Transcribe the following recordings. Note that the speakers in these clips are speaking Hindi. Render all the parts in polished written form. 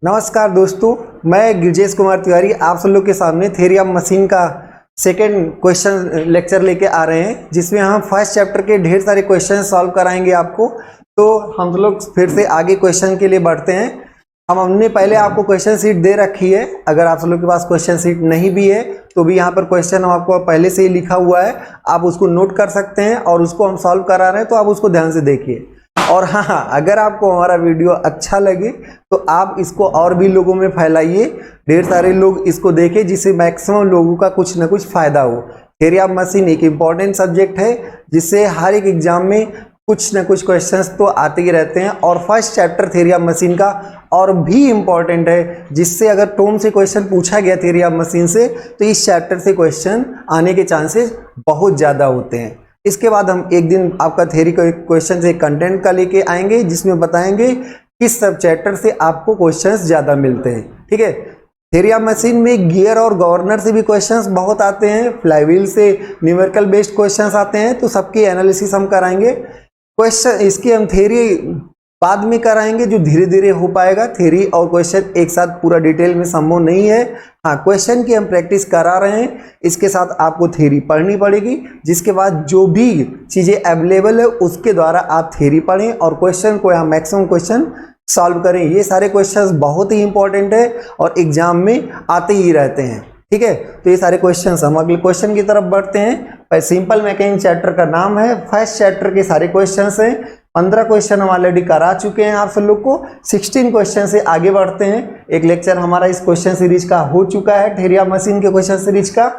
नमस्कार दोस्तों, मैं गिरजेश कुमार तिवारी आप सब लोग के सामने थ्योरी ऑफ मशीन का सेकेंड क्वेश्चन लेक्चर लेके आ रहे हैं, जिसमें हम फर्स्ट चैप्टर के ढेर सारे क्वेश्चन सॉल्व कराएंगे आपको। तो हम लोग फिर से आगे क्वेश्चन के लिए बढ़ते हैं। हमने पहले आपको क्वेश्चन सीट दे रखी है। अगर आप सब लोग के पास क्वेश्चन सीट नहीं भी है तो भी यहाँ पर क्वेश्चन हम आपको पहले से ही लिखा हुआ है, आप उसको नोट कर सकते हैं और उसको हम सॉल्व करा रहे हैं, तो आप उसको ध्यान से देखिए। और हाँ, अगर आपको हमारा वीडियो अच्छा लगे तो आप इसको और भी लोगों में फैलाइए, ढेर सारे लोग इसको देखें, जिससे मैक्सिमम लोगों का कुछ ना कुछ फायदा हो। थ्योरी ऑफ मशीन एक इम्पॉर्टेंट सब्जेक्ट है, जिससे हर एक एग्जाम में कुछ ना कुछ क्वेश्चंस तो आते ही रहते हैं। और first chapter theory of machine का और भी इम्पॉर्टेंट है, जिससे अगर टोम से क्वेश्चन पूछा गया थ्योरी ऑफ मशीन से तो इस चैप्टर से क्वेश्चन आने के चांसेस बहुत ज़्यादा होते हैं। इसके बाद हम एक दिन आपका थ्योरी क्वेश्चन से कंटेंट का लेके आएंगे, जिसमें बताएंगे किस सब चैप्टर से आपको क्वेश्चंस ज़्यादा मिलते हैं। ठीक है, थ्योरी ऑफ मशीन में गियर और गवर्नर से भी क्वेश्चंस बहुत आते हैं, फ्लाईव्हील से न्यूमेरिकल बेस्ड क्वेश्चंस आते हैं, तो सबकी एनालिसिस हम कराएंगे। क्वेश्चन इसकी हम थ्योरी बाद में कराएंगे, जो धीरे धीरे हो पाएगा। थ्योरी और क्वेश्चन एक साथ पूरा डिटेल में संभव नहीं है। हाँ, क्वेश्चन की हम प्रैक्टिस करा रहे हैं, इसके साथ आपको थ्योरी पढ़नी पड़ेगी, जिसके बाद जो भी चीज़ें अवेलेबल है उसके द्वारा आप थ्योरी पढ़ें और क्वेश्चन को यहाँ मैक्सिमम क्वेश्चन सॉल्व करें। ये सारे क्वेश्चंस बहुत ही इंपॉर्टेंट है और एग्जाम में आते ही रहते हैं। ठीक है, तो ये सारे क्वेश्चंस, हम अगले क्वेश्चन की तरफ बढ़ते हैं। सिंपल मैकेनिक्स चैप्टर का नाम है, फर्स्ट चैप्टर के सारे क्वेश्चंस हैं। 15 क्वेश्चन हम ऑलरेडी करा चुके हैं आप सब लोग को। 16 क्वेश्चन से आगे बढ़ते हैं। एक लेक्चर हमारा इस क्वेश्चन सीरीज का हो चुका है, थ्योरी ऑफ मशीन के क्वेश्चन सीरीज का,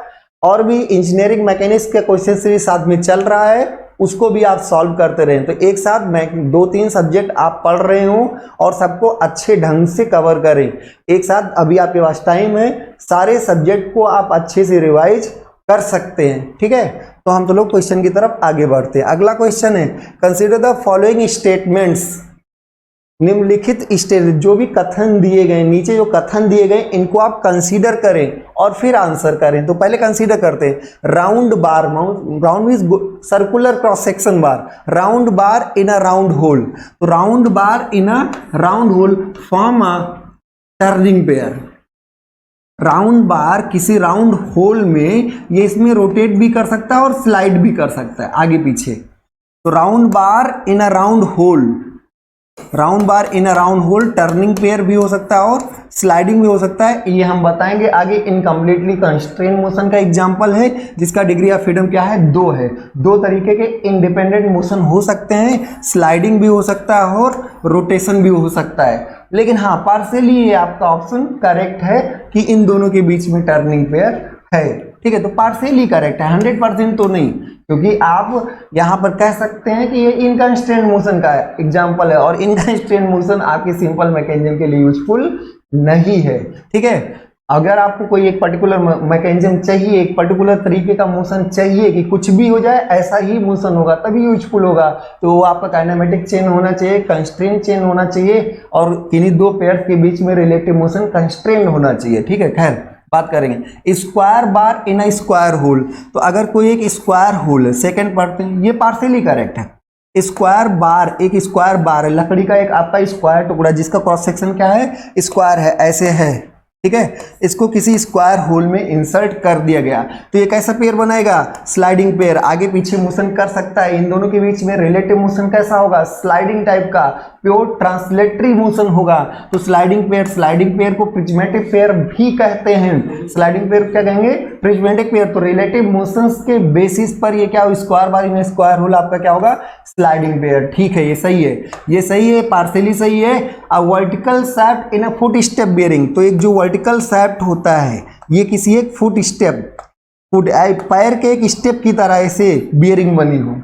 और भी इंजीनियरिंग मैकेनिक्स का क्वेश्चन सीरीज साथ में चल रहा है, उसको भी आप सॉल्व करते रहें। तो एक साथ 2-3 सब्जेक्ट आप पढ़ रहे हो और सबको अच्छे ढंग से कवर करें एक साथ। अभी आपके पास टाइम है, सारे सब्जेक्ट को आप अच्छे से रिवाइज कर सकते हैं। ठीक है, तो हम तो लोग क्वेश्चन की तरफ आगे बढ़ते हैं। अगला क्वेश्चन है, कंसीडर द फॉलोइंग स्टेटमेंट्स। निम्नलिखित स्टेटमेंट, जो भी कथन दिए गए, नीचे जो कथन दिए गए, इनको आप कंसीडर करें और फिर आंसर करें। तो पहले कंसीडर करते हैं। Round bar, round means circular cross section bar, round bar in a round hole. तो round bar in a round hole form a turning pair. Round bar किसी राउंड होल में, ये इसमें रोटेट भी कर सकता है और स्लाइड भी कर सकता है आगे पीछे। तो round bar in a round whole, round bar in a round whole turning pair भी हो सकता है और स्लाइडिंग भी हो सकता है। ये हम बताएंगे आगे। इनकम्प्लीटली कंस्ट्रेन मोशन का एग्जांपल है, जिसका डिग्री ऑफ फ्रीडम क्या है, 2 है। 2 तरीके के इंडिपेंडेंट मोशन हो सकते हैं, स्लाइडिंग भी हो सकता है और रोटेशन भी हो सकता है। लेकिन हाँ, पार्शियली ये आपका ऑप्शन करेक्ट है कि इन दोनों के बीच में टर्निंग पेयर है। ठीक है, तो पार्शियली करेक्ट है, 100% तो नहीं, क्योंकि आप यहां पर कह सकते हैं कि ये इनकंस्ट्रेंट मोशन का एग्जांपल है और इनकंस्ट्रेंट मोशन आपके सिंपल मैकेनिज्म के लिए यूजफुल नहीं है। ठीक है, अगर आपको कोई एक पर्टिकुलर मैकेनिज्म चाहिए, एक पर्टिकुलर तरीके का मोशन चाहिए कि कुछ भी हो जाए ऐसा ही मोशन होगा तभी यूजफुल होगा, तो वो आपका काइनेमेटिक चेन होना चाहिए, कंस्ट्रेंट चेन होना चाहिए और किन्हीं 2 पेयर के बीच में रिलेटिव मोशन कंस्ट्रेंट होना चाहिए। ठीक है, खैर बात करेंगे। Square bar in a square hole, तो अगर कोई एक स्क्वायर होल है, सेकंड पढ़ते हैं, ये पार्शियली करेक्ट है। स्क्वायर बार, एक स्क्वायर बार है, लकड़ी का एक आपका स्क्वायर टुकड़ा, जिसका क्रॉस सेक्शन क्या है, स्क्वायर है, ऐसे है। ठीक है, इसको किसी स्क्वायर होल में इंसर्ट कर दिया गया, तो ये कैसा पेयर बनाएगा, स्लाइडिंग पेयर, आगे पीछे मोशन कर सकता है। इन दोनों के बीच में रिलेटिव मोशन कैसा होगा, स्लाइडिंग टाइप का, प्योर ट्रांसलेटरी मोशन होगा। तो स्लाइडिंग पेयर को प्रिज्मेटिक पेयर भी कहते हैं। स्लाइडिंग पेयर क्या कहेंगे, प्रिज्मेटिक पेयर। तो रिलेटिव मोशंस के बेसिस पर ये क्या हो, square bar in square hole आपका क्या होगा, स्लाइडिंग पेयर। ठीक है, ये सही है, ये सही है, पार्शियली सही है। A vertical shaft in a foot step bearing, तो एक जो वर्टिकल शाफ्ट होता है, ये किसी एक फुट स्टेप, पैर के एक स्टेप की तरह ऐसे बियरिंग बनी हो,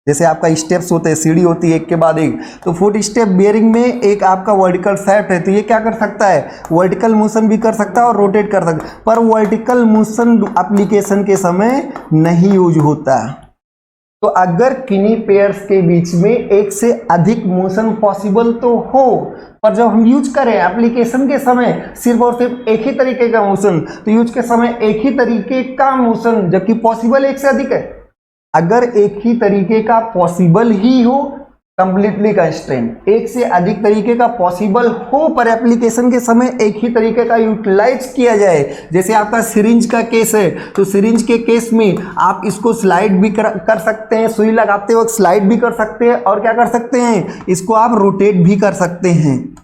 जैसे आपका स्टेप्स होते हैं, सीढ़ी होती है एक के बाद एक, तो फुट स्टेप बियरिंग में एक आपका वर्टिकल शाफ्ट है। तो ये क्या कर सकता है, वर्टिकल मोशन भी कर सकता है और रोटेट कर सकता है, पर वर्टिकल मोशन एप्लीकेशन के समय नहीं यूज होता। तो अगर किन्हीं पेयर्स के बीच में एक से अधिक मोशन पॉसिबल तो हो, पर जब हम यूज करें एप्लीकेशन के समय सिर्फ और सिर्फ एक ही तरीके का मोशन, तो यूज के समय एक ही तरीके का मोशन, जबकि पॉसिबल एक से अधिक है। अगर एक ही तरीके का पॉसिबल ही हो कंप्लीटली कंस्ट्रेंट, एक से अधिक तरीके का पॉसिबल हो पर एप्लीकेशन के समय एक ही तरीके का यूटिलाइज किया जाए। जैसे आपका सिरिंज का केस है, तो सिरिंज के केस में आप इसको स्लाइड भी कर सकते हैं, सुई लगाते वक्त स्लाइड भी कर सकते हैं, और क्या कर सकते हैं, इसको आप रोटेट भी कर सकते हैं।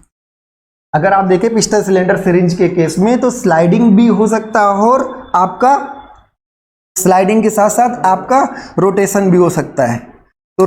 अगर आप देखें पिस्टन सिलेंडर सिरिंज के केस में तो स्लाइडिंग भी हो सकता है, और आपका स्लाइडिंग के साथ साथ आपका रोटेशन भी हो सकता है। तो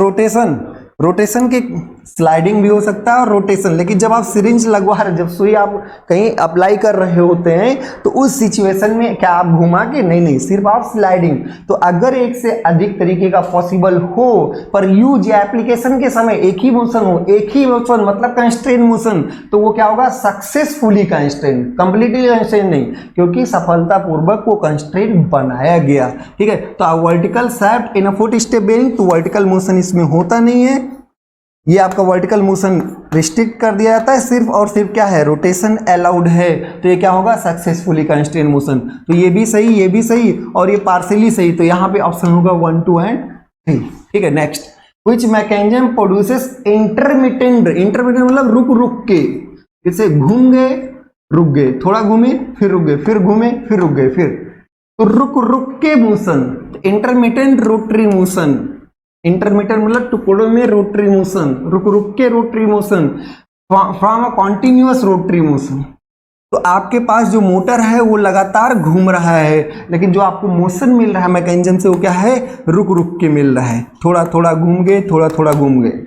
रोटेशन के स्लाइडिंग भी हो सकता है और रोटेशन, लेकिन जब आप सिरिंज लगवा रहे, जब सुई आप कहीं अप्लाई कर रहे होते हैं तो उस सिचुएशन में क्या आप घुमा के नहीं, सिर्फ आप स्लाइडिंग। तो अगर एक से अधिक तरीके का पॉसिबल हो पर यूज या एप्लीकेशन के समय एक ही मोशन हो, एक ही मोशन मतलब कंस्ट्रेंट मोशन, तो वो क्या होगा, सक्सेसफुली कंस्ट्रेंट, कंप्लीटली कंस्ट्रेंट नहीं, क्योंकि सफलतापूर्वक वो कंस्ट्रेंट बनाया गया। ठीक है, तो vertical shaft in a foot step bearing, तो वर्टिकल मोशन इसमें होता नहीं है, ये आपका वर्टिकल मोशन रिस्ट्रिक्ट कर दिया जाता है, सिर्फ और सिर्फ क्या है, रोटेशन अलाउड है। तो ये क्या होगा, सक्सेसफुली कंस्ट्रेंट मोशन। तो ये भी सही, ये भी सही और ये पार्शियली सही, तो यहाँ पे ऑप्शन होगा 1, 2 एंड 3। ठीक है, next, which mechanism produces intermittent, intermittent मतलब रुक रुक के, जैसे घूम गए रुक गए, थोड़ा घूमे फिर रुक गए, फिर घूमे फिर रुक गए, फिर, तो रुक रुक के motion, intermittent rotary motion. Intermittent मतलब टुकड़ों में रोटरी मोशन, रुक रुक के rotary motion, from a continuous rotary motion. तो आपके पास जो मोटर है वो लगातार घूम रहा है, लेकिन जो आपको मोशन मिल रहा है मैकेनिज्म से वो क्या है, रुक रुक के मिल रहा है, थोड़ा थोड़ा घूम गए, थोड़ा थोड़ा घूम गए।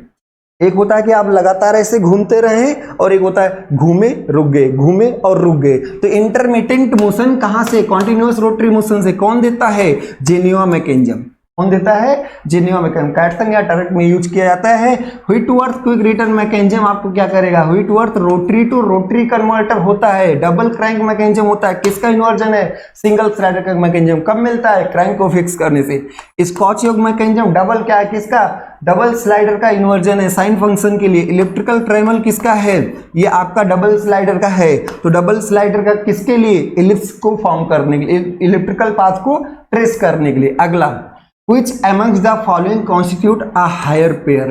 एक होता है कि आप लगातार ऐसे घूमते रहे, और एक होता है घूमे रुक गए, घूमे और रुक गए। तो इंटरमिटेंट मोशन कहां से, कॉन्टिन्यूअस रोटरी मोशन से। कौन देता है, जेनेवा मैकेनिज्म। कौन देता है, जेनेवा मैकेनिज्म। कैटसन या टर्क में यूज किया जाता है। Whitworth quick return mechanism आपको क्या करेगा, Whitworth rotary to rotary converter होता है। डबल क्रैंक मैकेनिज्म होता है, किसका इन्वर्जन है, सिंगल स्लाइडर का मैकेनिज्म। कब मिलता है, क्रैंक को फिक्स करने से। स्कॉच योक मैकेनिज्म डबल क्या है, किसका, डबल स्लाइडर का इन्वर्जन है साइन फंक्शन के लिए। इलेक्ट्रिकल ट्रेमल किसका है, ये आपका डबल स्लाइडर का है। तो डबल स्लाइडर का किसके लिए, इलिप्स को फॉर्म करने के लिए, इलेक्ट्रिकल पाथ को ट्रेस करने के लिए। अगला, Which amongst the following constitute a higher pair?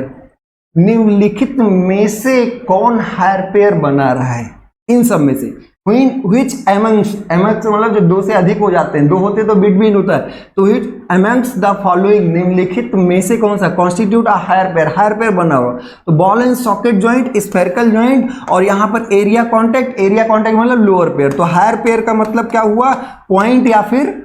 निम्नलिखित में से कौन हायर पेयर बना रहा है, इन सब में से। Which amongst मतलब जो दो से अधिक हो जाते हैं, दो होते तो बिटवीन होता है, तो which amongst the following निम्नलिखित में से कौन सा constitute a higher pair, higher pair बना हुआ। तो ball and socket joint, spherical joint, और यहाँ पर एरिया कॉन्टैक्ट, एरिया कॉन्टैक्ट मतलब लोअर पेयर। तो हायर पेयर का मतलब क्या हुआ, पॉइंट या फिर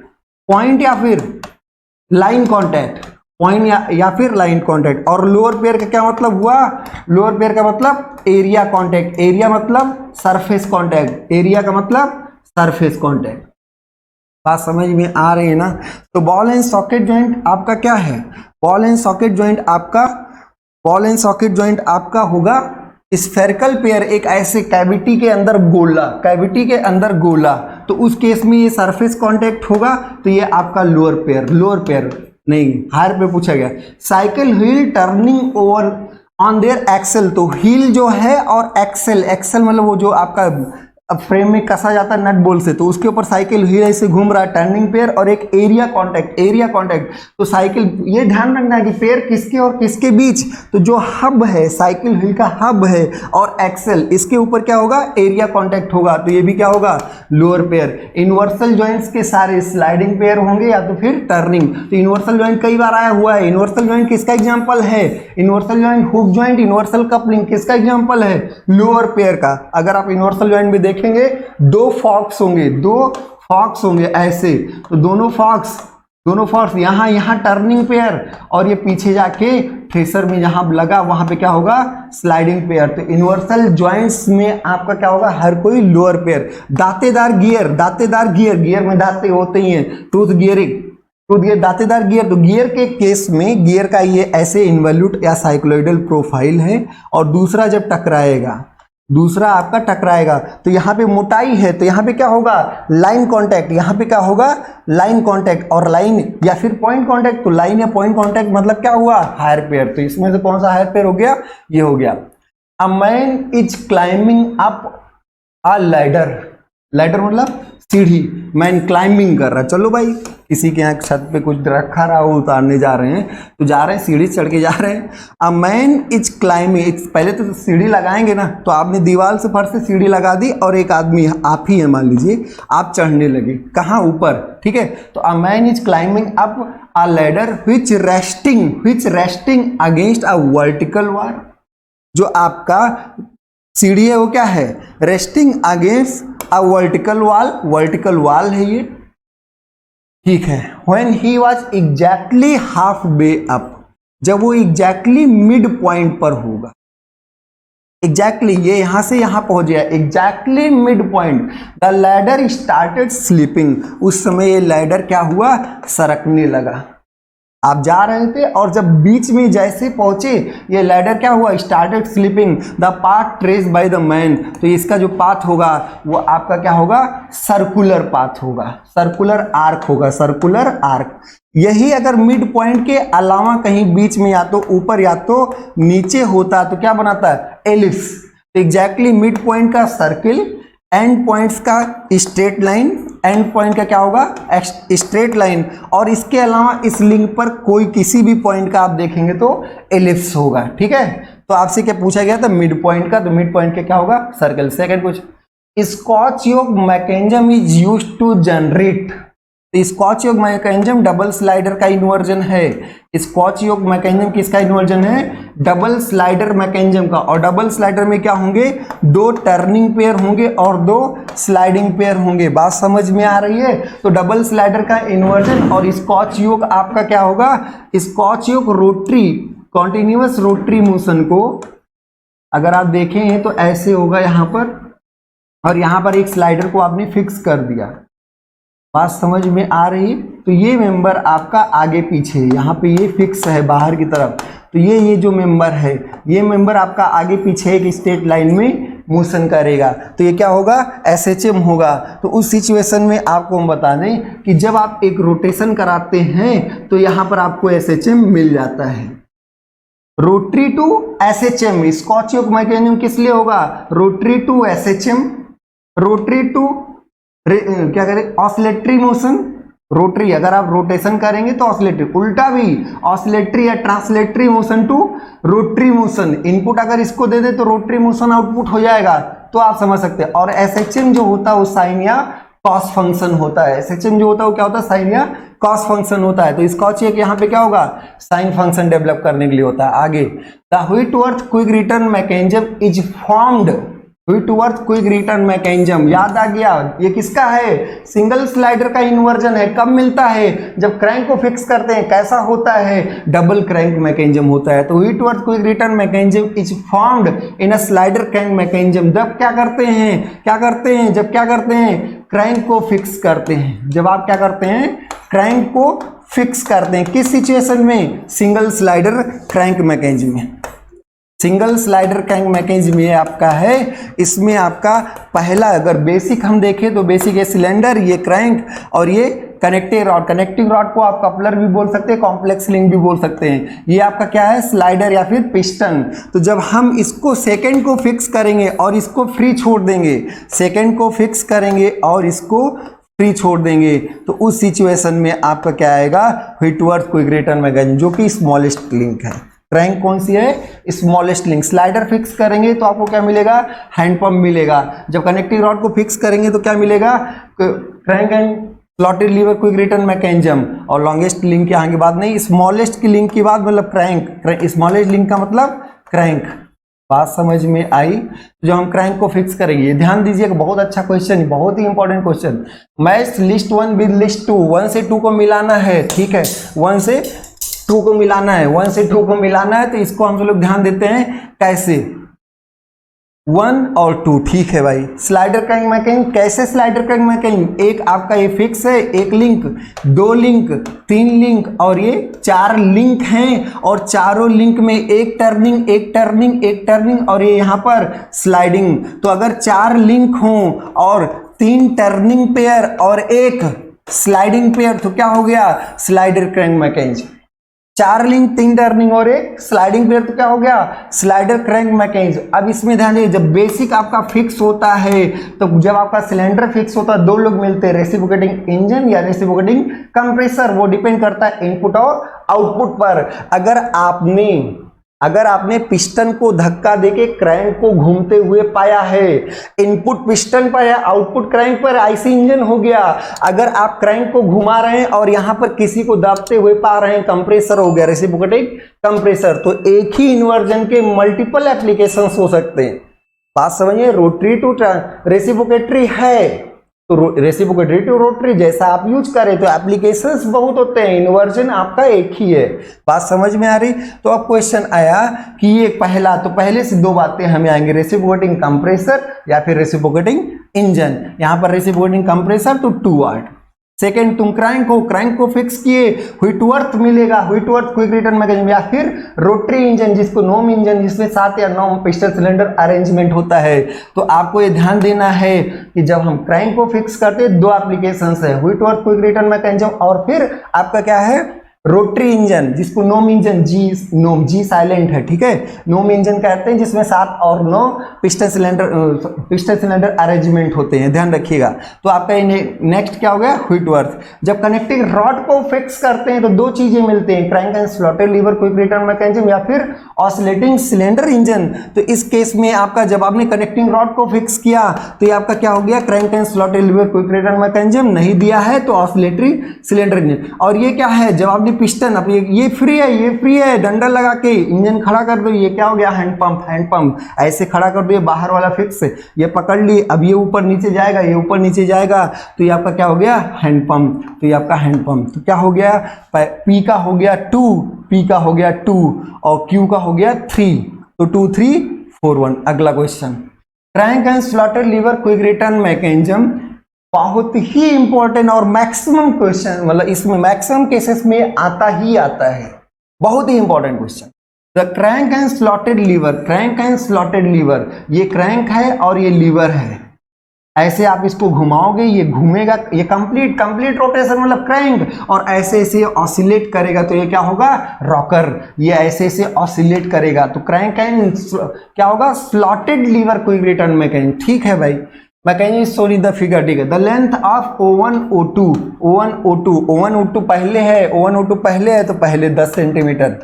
लाइन कांटेक्ट, पॉइंट या फिर लाइन कांटेक्ट। और लोअर पेयर का क्या मतलब हुआ, लोअर पेयर का मतलब एरिया कांटेक्ट, एरिया मतलब सरफेस कांटेक्ट, एरिया का मतलब सरफेस कांटेक्ट। बात समझ में आ रही है ना। तो बॉल एंड सॉकेट ज्वाइंट आपका क्या है, बॉल एंड सॉकेट ज्वाइंट आपका होगा स्फेरिकल पेयर, एक ऐसे कैविटी के अंदर गोला, तो उस केस में ये सरफेस कांटेक्ट होगा, तो ये आपका लोअर पेयर नहीं, हायर पे पूछा गया। Cycle wheel turning over on their axle, तो व्हील जो है और एक्सेल मतलब वो जो आपका फ्रेम में कसा जाता है नट बोल से, तो उसके ऊपर साइकिल व्हील ऐसे घूम रहा है, टर्निंग पेयर और एक एरिया कांटेक्ट। तो साइकिल, ये ध्यान रखना है कि पेयर किसके और किसके बीच, तो जो हब है, साइकिल व्हील का हब है और एक्सेल, इसके ऊपर क्या होगा, एरिया कांटेक्ट होगा, तो ये भी क्या होगा, लोअर पेयर। यूनिवर्सल जॉइंट्स के सारे स्लाइडिंग पेयर होंगे या तो फिर टर्निंग। तो यूनिवर्सल जॉइंट कई बार आया हुआ है। यूनिवर्सल जॉइंट किसका एग्जांपल है, universal joint hook joint, universal coupling किसका एग्जांपल है, लोअर पेयर का। अगर आप यूनिवर्सल जॉइंट में देखेंगे दो फॉक्स होंगे ऐसे, तो दोनों फॉक्स यहाँ टर्निंग पेयर, और ये पीछे जाके थ्रेसर में जहां लगा वहां पे क्या होगा, स्लाइडिंग पेयर। तो यूनिवर्सल जॉइंट्स में आपका क्या होगा, हर कोई लोअर पेयर। दांतेदार गियर में दांते होते ही हैं, टूथ गियर, दांतेदार गियर। तो गियर के केस में गियर का ये ऐसे इन्वॉल्यूट या साइक्लोइडल प्रोफाइल है, और दूसरा आपका टकराएगा, तो यहाँ पे मोटाई है, तो यहाँ पे क्या होगा, लाइन कांटेक्ट, और लाइन या फिर पॉइंट कांटेक्ट। तो लाइन या पॉइंट कांटेक्ट मतलब क्या हुआ, हायर पेयर। तो इसमें से कौन सा हायर पेयर हो गया, ये हो गया। A man is climbing up a ladder, ladder मतलब सीढ़ी, मैन क्लाइंबिंग कर रहा है। चलो भाई किसी के यहाँ छत पे कुछ रखा रहा हो, उतारने जा रहे हैं तो जा रहे हैं, सीढ़ी चढ़ के जा रहे हैं। अ मैन इज क्लाइंबिंग, पहले तो सीढ़ी लगाएंगे ना, तो आपने दीवार से फर्श से सीढ़ी लगा दी और एक आदमी आप ही है मान लीजिए, आप चढ़ने लगे कहाँ, ऊपर, ठीक है। तो a man is climbing up a ladder which resting against a vertical wall. जो आपका सीढ़ी है वो क्या है, resting against a vertical wall है ये, ठीक है। When he was exactly half way up, जब वो एग्जैक्टली मिड पॉइंट पर होगा, एग्जैक्टली ये यहां से यहां पहुंच गया, exactly mid point, the ladder started slipping, उस समय ये लैडर क्या हुआ, सरकने लगा। आप जा रहे थे और जब बीच में जैसे पहुंचे ये लैडर क्या हुआ, started slipping, the path trace by the man, तो इसका जो पाथ होगा वो आपका क्या होगा, सर्कुलर पाथ होगा, सर्कुलर आर्क होगा, सर्कुलर आर्क। यही अगर मिड पॉइंट के अलावा कहीं बीच में या तो ऊपर या तो नीचे होता तो क्या बनाता है, एलिप्स। तो एग्जैक्टली मिड पॉइंट का सर्किल, एंड पॉइंट्स का स्ट्रेट लाइन, एंड पॉइंट का क्या होगा, स्ट्रेट लाइन, और इसके अलावा इस लिंक पर कोई किसी भी पॉइंट का आप देखेंगे तो एलिप्स होगा, ठीक है। तो आपसे क्या पूछा गया था, मिड पॉइंट का, तो मिड पॉइंट का क्या होगा, circle. Second question, Scotch yoke mechanism is used to generate, Scotch yoke mechanism double slider का इन्वर्जन है। स्कॉच योक मैकेनिज्म किसका इन्वर्जन है, डबल स्लाइडर मैकेनिज्म का। और डबल स्लाइडर में क्या होंगे, दो टर्निंग पेयर होंगे और दो स्लाइडिंग पेयर होंगे। बात समझ में आ रही है। तो डबल स्लाइडर का इन्वर्जन और स्कॉच योक आपका क्या होगा, स्कॉच योक रोटरी, कॉन्टिन्यूअस रोटरी मोशन को अगर आप देखें तो ऐसे होगा यहां पर, और यहां पर एक स्लाइडर को आपने फिक्स कर दिया। बात समझ में आ रही। तो ये मेंबर आपका आगे पीछे, यहाँ पे ये फिक्स है बाहर की तरफ, तो ये जो मेंबर है, ये मेंबर आपका आगे पीछे एक स्ट्रेट लाइन में मोशन करेगा, तो ये क्या होगा, एसएचएम होगा। तो उस सिचुएशन में आपको हम बता दें कि जब आप एक रोटेशन कराते हैं तो यहाँ पर आपको एसएचएम मिल जाता है। Rotary to SHM, Scotch yoke mechanism किस लिए होगा, rotary to SHM, rotary to क्या करें, ऑसिलेटरी मोशन। रोटरी अगर आप रोटेशन करेंगे तो ऑसिलेटरी, उल्टा भी ऑसिलेटरी या translatory motion to rotary motion. Input अगर इसको दे दे तो रोटरी मोशन आउटपुट हो जाएगा, तो आप समझ सकते हैं। और एसएचएम जो होता है वो साइन या कॉस फंक्शन होता है। एसएचएम जो होता है वो क्या होता है, साइन या कॉस फंक्शन होता है। तो स्कॉच योक यहाँ पे क्या होगा, साइन फंक्शन डेवलप करने के लिए होता है। आगे, the Whitworth quick return mechanism is formed, Whitworth quick return mechanism याद आ गया, ये किसका है, सिंगल स्लाइडर का इन्वर्जन है। कब मिलता है, जब क्रैंक को फिक्स करते हैं। कैसा होता है, डबल क्रैंक मैकेनिज्म होता है। तो Whitworth quick return mechanism is formed in a slider crank mechanism. जब क्या करते हैं, जब क्या करते हैं, क्रैंक को फिक्स करते हैं। जब आप क्या करते हैं, क्रैंक को फिक्स करते हैं। किस सिचुएशन में, सिंगल स्लाइडर क्रैंक मैकेनिज्म में। सिंगल स्लाइडर क्रैंक मैकेनिज्म ये आपका है। इसमें आपका पहला अगर बेसिक हम देखें तो बेसिक है सिलेंडर, ये क्रैंक, और ये कनेक्टिंग रॉड। कनेक्टिंग रॉड को आप कपलर भी बोल सकते हैं, कॉम्प्लेक्स लिंक भी बोल सकते हैं। ये आपका क्या है, स्लाइडर या फिर पिस्टन। तो जब हम इसको सेकंड को फिक्स करेंगे और इसको फ्री छोड़ देंगे, सेकंड को फिक्स करेंगे और इसको फ्री छोड़ देंगे, तो उस सिचुएशन में आपका क्या आएगा, व्हिटवर्थ क्विक रिटर्न मैकेनिज्म, जो कि स्मॉलेस्ट लिंक है। क्रैंक कौन सी है, स्मॉलेस्ट लिंक। स्लाइडर फिक्स करेंगे तो आपको क्या मिलेगा, हैंड पंप मिलेगा। जब कनेक्टिंग रॉड को फिक्स करेंगे तो क्या मिलेगा, crank and slotted lever quick return mechanism. और लॉन्गेस्ट लिंक की यहाँ की बात नहीं, स्मॉलेस्ट की लिंक की बात, मतलब क्रैंक। स्मॉलेस्ट लिंक का मतलब क्रैंक। बात समझ में आई। जो हम क्रैंक को फिक्स करेंगे, ध्यान दीजिएगा, बहुत अच्छा क्वेश्चन, बहुत ही important question. Match list 1 with list 2, 1 से 2 को मिलाना है, ठीक है, 1 से 2 को मिलाना है, 1 से 2 को मिलाना है। तो इसको हम लोग ध्यान देते हैं कैसे, 1 और 2, ठीक है भाई। स्लाइडर क्रैंक मैकेनिज्म, कैसे स्लाइडर क्रैंक मैकेनिज्म, एक आपका ये फिक्स है, एक लिंक, 2 लिंक, 3 लिंक और ये 4 लिंक हैं, और चारों लिंक में एक टर्निंग, एक टर्निंग, एक टर्निंग, और ये यहाँ पर स्लाइडिंग। तो अगर 4 लिंक हों और 3 टर्निंग पेयर और एक स्लाइडिंग पेयर, तो क्या हो गया, slider crank mechanism. 4 link 3 turning और एक स्लाइडिंग पेयर, तो क्या हो गया स्लाइडर क्रैंक मैकेनिज्म। अब इसमें ध्यान दीजिए, जब बेसिक आपका फिक्स होता है, तो जब आपका सिलेंडर फिक्स होता है, दो लोग मिलते हैं, रेसिप्रोकेटिंग इंजन या रेसिप्रोकेटिंग कंप्रेसर, वो डिपेंड करता है इनपुट और आउटपुट पर। अगर आपने पिस्टन को धक्का देके क्रैंक को घूमते हुए पाया है, इनपुट पिस्टन पर है, आउटपुट क्रैंक पर, आईसी इंजन हो गया। अगर आप क्रैंक को घुमा रहे हैं और यहां पर किसी को दाबते हुए पा रहे हैं, कंप्रेसर हो गया, रेसिप्रोकेटिंग कंप्रेसर। तो एक ही इन्वर्जन के मल्टीपल एप्लीकेशंस हो सकते हैं। बात समझिए, रोटरी टू रेसिप्रोकेटरी है, तो रेसिप्रोकेटरी टू रोटरी जैसा आप यूज करें, तो एप्लीकेशंस बहुत होते हैं, इन्वर्जन आपका एक ही है। बात समझ में आ रही? तो अब क्वेश्चन आया कि ये पहला, तो पहले से दो बातें हमें आएंगे, रेसिप्रोकेटिंग कंप्रेसर या फिर रेसिप्रोकेटिंग इंजन। यहां पर रेसिप्रोकेटिंग कंप्रेसर तो 2 वाट। सेकेंड, तुम क्रैंक को फिक्स किए, व्हिटवर्थ मिलेगा, व्हिटवर्थ क्विक रिटर्न मैकेनिज्म, या फिर रोटरी इंजन जिसको नोम इंजन, जिसमें 7 या 9 पिस्टन सिलेंडर अरेंजमेंट होता है। तो आपको ये ध्यान देना है कि जब हम क्रैंक को फिक्स करते हैं, दो एप्लीकेशंस है, व्हिटवर्थ क्विक रिटर्न मैकेनिज्म और फिर आपका क्या है रोटरी इंजन, जिसको नोम इंजन, जी साइलेंट है, ठीक है, नोम इंजन कहते हैं, जिसमें 7 और 9 पिस्टन सिलेंडर अरेंजमेंट होते हैं, ध्यान रखिएगा। तो आपका नेक्स्ट क्या हो गया व्हिटवर्थ। जब कनेक्टिंग रॉड को फिक्स करते हैं तो दो चीजें मिलती हैं, crank and slotted lever quick return mechanism या फिर ऑसिलेटिंग सिलेंडर इंजन। तो इस केस में आपका जब आपने कनेक्टिंग रॉड को फिक्स किया तो ये आपका क्या हो गया crank and slotted lever quick return mechanism, नहीं दिया है तो ऑसिलेटरी सिलेंडर इंजन। और ये क्या है, जब आपने पिस्टन, अब ये फ्री है, डंडा लगा के इंजन खड़ा कर दो, ये क्या हो गया हैंड पंप, ऐसे खड़ा कर दो, ये बाहर वाला फिक्स है, ये पकड़ ली, अब ये ऊपर नीचे जाएगा, तो ये आपका क्या हो गया हैंड पंप। तो ये आपका हैंड पंप, तो क्या हो गया, पी का हो गया 2 और क्यू का हो गया 3, तो 2 3 4 1। अगला question, crank and slotted lever quick return mechanism बहुत ही इंपॉर्टेंट और मैक्सिमम क्वेश्चन, मतलब इसमें मैक्सिमम केसेस में आता है, बहुत ही important question. The crank and slotted lever, ये क्रैंक है और ये लीवर है, ऐसे आप इसको घुमाओगे, ये घूमेगा, ये कंप्लीट रोटेशन मतलब क्रैंक, और ऐसे ऑसिलेट करेगा, तो ये क्या होगा रॉकर, ये ऐसे ऑसिलेट करेगा, तो क्रैंक एंड क्या होगा slotted lever quick return mechanism. ठीक है भाई, मैकेनिज्म सॉरी द फिगर, ठीक है। The length of O1 O2 पहले है, तो पहले 10 सेंटीमीटर।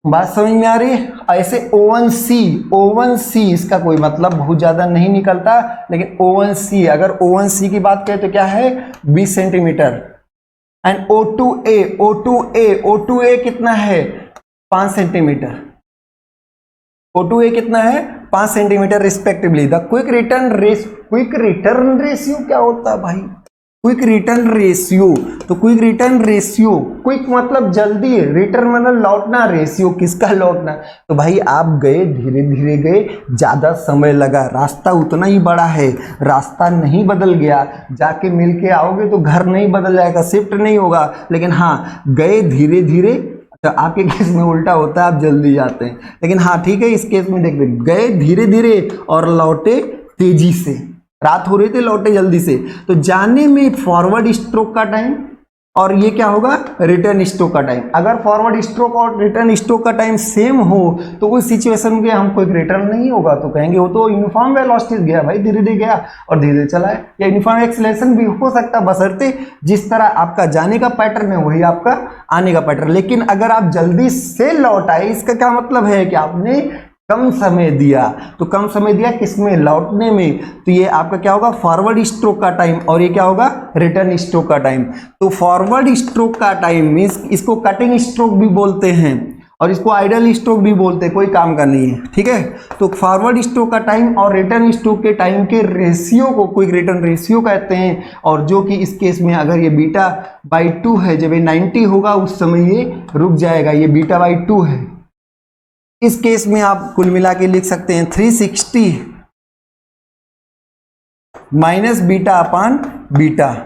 बात समझ में आ रही है? ऐसे O1C इसका कोई मतलब बहुत ज्यादा नहीं निकलता, लेकिन O1C, अगर O1C की बात करें तो क्या है 20 सेंटीमीटर। एंड O2A कितना है 5 सेंटीमीटर, O2A कितना है 5 centimetre respectively. The quick return ratio क्या होता है भाई, क्विक रिटर्न रेशियो, तो क्विक रिटर्न रेशियो, क्विक मतलब जल्दी, रिटर्न मतलब लौटना, रेशियो किसका लौटना, तो भाई आप गए धीरे गए, ज्यादा समय लगा, रास्ता उतना ही बड़ा है, रास्ता नहीं बदल गया, जाके मिल के आओगे तो घर नहीं बदल जाएगा, शिफ्ट नहीं होगा, लेकिन हाँ गए धीरे, तो आपके केस में उल्टा होता है, आप जल्दी जाते हैं, लेकिन हाँ ठीक है, इस केस में देखिए गए धीरे और लौटे तेजी से, रात हो रही थी लौटे जल्दी से, तो जाने में फॉरवर्ड स्ट्रोक का टाइम और ये क्या होगा रिटर्न स्ट्रोक का टाइम। अगर फॉरवर्ड स्ट्रोक और रिटर्न स्ट्रोक का टाइम सेम हो तो उस सिचुएशन में हम कोई रिटर्न नहीं होगा, तो कहेंगे वो तो यूनिफॉर्म वेलोसिटी गया भाई, धीरे गया और धीरे चला है, या यूनिफॉर्म एक्सेलरेशन भी हो सकता है, बशर्ते जिस तरह आपका जाने का पैटर्न है वही आपका आने का पैटर्न। लेकिन अगर आप जल्दी से लौट आए, इसका क्या मतलब है कि आपने कम समय दिया, तो कम समय दिया किसमें लौटने में, तो ये आपका क्या होगा फॉरवर्ड स्ट्रोक का टाइम, और ये क्या होगा रिटर्न स्ट्रोक का टाइम। तो फॉरवर्ड स्ट्रोक का टाइम मींस इसको कटिंग स्ट्रोक भी बोलते हैं और इसको आइडल स्ट्रोक भी बोलते हैं, कोई काम का नहीं है, ठीक है। तो फॉरवर्ड स्ट्रोक का टाइम और रिटर्न स्ट्रोक के टाइम के रेशियो को क्विक रिटर्न रेशियो कहते हैं, और जो कि इस केस में अगर ये β/2 है, जब ये 90 होगा उस समय ये रुक जाएगा, ये β/2 है। इस केस में आप कुल मिला के लिख सकते हैं 360 माइनस β/β।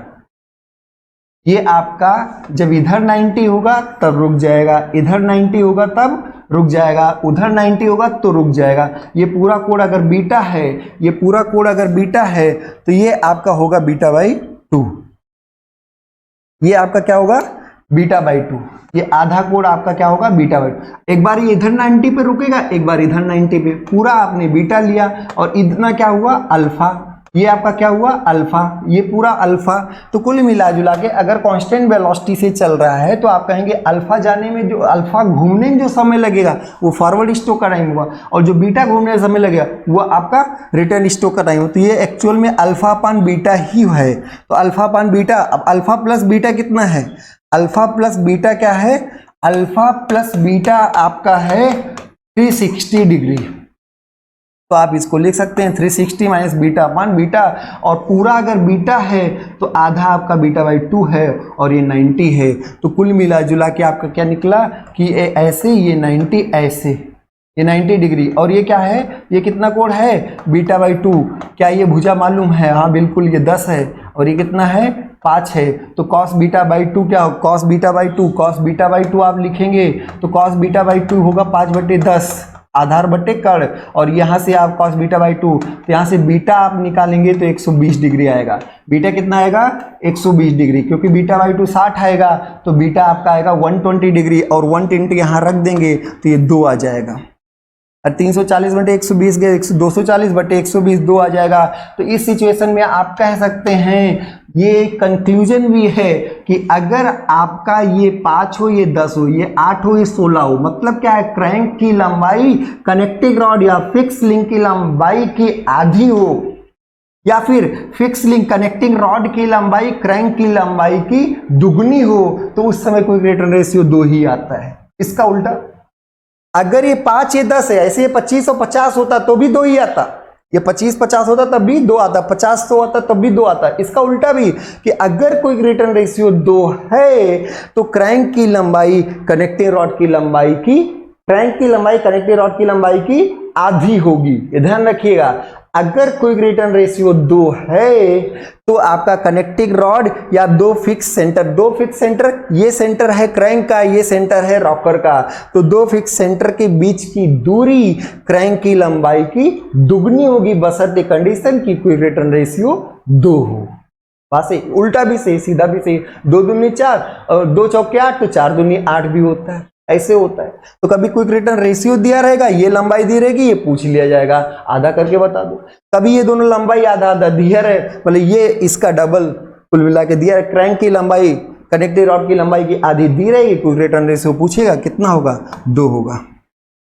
ये आपका जब इधर 90 होगा तब रुक जाएगा, इधर 90 होगा तब रुक जाएगा, उधर 90 होगा तो रुक जाएगा। ये पूरा कोड अगर बीटा है, ये पूरा कोड अगर बीटा है तो ये आपका होगा β/2, ये आपका क्या होगा बीटा बाई 2, ये आधा कोण आपका क्या होगा बीटा बाई 2। एक बार ये इधर 90 पे रुकेगा, एक बार इधर 90 पे, पूरा आपने बीटा लिया और इतना क्या हुआ अल्फा, ये आपका क्या हुआ अल्फा, ये पूरा अल्फा। तो कुल मिला जुला के अगर कांस्टेंट वेलोसिटी से चल रहा है तो आप कहेंगे अल्फा जाने में जो अल्फा घूमने में जो समय लगेगा वो फॉरवर्ड स्ट्रोक का टाइम हुआ, और जो बीटा घूमने में समय लगेगा वो आपका रिटर्न स्ट्रोक का टाइम हो। तो ये एक्चुअल में अल्फा अपान बीटा ही है। तो अल्फा अपान बीटा, अब अल्फा प्लस बीटा कितना है, अल्फा प्लस बीटा क्या है, अल्फा प्लस बीटा आपका है 360 डिग्री। तो आप इसको लिख सकते हैं 360 माइनस बीटा अपान बीटा, और पूरा अगर बीटा है तो आधा आपका बीटा बाई 2 है और ये 90 है। तो कुल मिला जुला के आपका क्या निकला कि ये ऐसे, ये 90 ऐसे, ये 90 डिग्री, और ये क्या है, ये कितना कोण है बीटा बाई 2। क्या ये भुजा मालूम है, हाँ बिल्कुल ये 10 है, और ये कितना है 5 है। तो कॉस बीटा बाई 2 क्या हो, cos beta by 2, cos beta by 2 आप लिखेंगे तो कॉस बीटा बाई 2 होगा 5/10 आधार बटे कर्ण, और यहाँ से आप cos बीटा बाई 2, तो यहाँ से बीटा आप निकालेंगे तो 120 डिग्री आएगा। बीटा कितना आएगा 120 डिग्री, क्योंकि बीटा बाई 2 60 आएगा तो बीटा आपका आएगा 120 डिग्री, और 120 यहाँ रख देंगे तो ये 2 आ जाएगा। और 340/120 गए 240/120 2 आ जाएगा। तो इस सिचुएशन में आप कह सकते हैं, ये कंक्लूजन भी है कि अगर आपका ये 5 हो, ये 10 हो, ये 8 हो, ये 16 हो, मतलब क्या है, क्रैंक की लंबाई कनेक्टिंग रॉड या फिक्स लिंक की लंबाई की आधी हो, या फिर फिक्स लिंक कनेक्टिंग रॉड की लंबाई क्रैंक की लंबाई की दुगनी हो, तो उस समय कोई रिटर्न रेशियो 2 ही आता है। इसका उल्टा अगर ये 5 ये 10 है, ऐसे ये 25 और 50 होता तो भी 2 ही आता, ये 25-50 होता तब भी 2 आता, 50-100 होता तब भी 2 आता। इसका उल्टा भी कि अगर कोई रिटर्न रेशियो 2 है तो क्रैंक की लंबाई कनेक्टिंग रॉड की लंबाई की, क्रैंक की लंबाई कनेक्टिंग रॉड की लंबाई की आधी होगी। ये ध्यान रखिएगा, अगर कोई रिटर्न रेशियो 2 है तो आपका कनेक्टिंग रॉड या 2 फिक्स सेंटर, ये सेंटर है क्रैंक का, ये सेंटर है रॉकर का, तो 2 फिक्स सेंटर के बीच की दूरी क्रैंक की लंबाई की दुगनी होगी, बशर्ते कंडीशन की कोई रिटर्न रेशियो 2 हो। वैसे उल्टा भी सही, सीधा भी सही, 2 दूनी 4 और 2 चौके 8, तो 4 दूनी 8 भी होता है, ऐसे होता है। तो कभी कोई रिटर्न रेशियो दिया रहेगा, ये लंबाई दी रहेगी, ये पूछ लिया जाएगा आधा करके बता दो। कभी ये दोनों लंबाई आधा आधा दिया रहे, बोले ये इसका डबल कुल मिला के दिया है, क्रैंक की लंबाई कनेक्टिंग रॉड की लंबाई की आधी दी रहेगी, कोई रिटर्न रेशियो पूछेगा कितना होगा 2 होगा।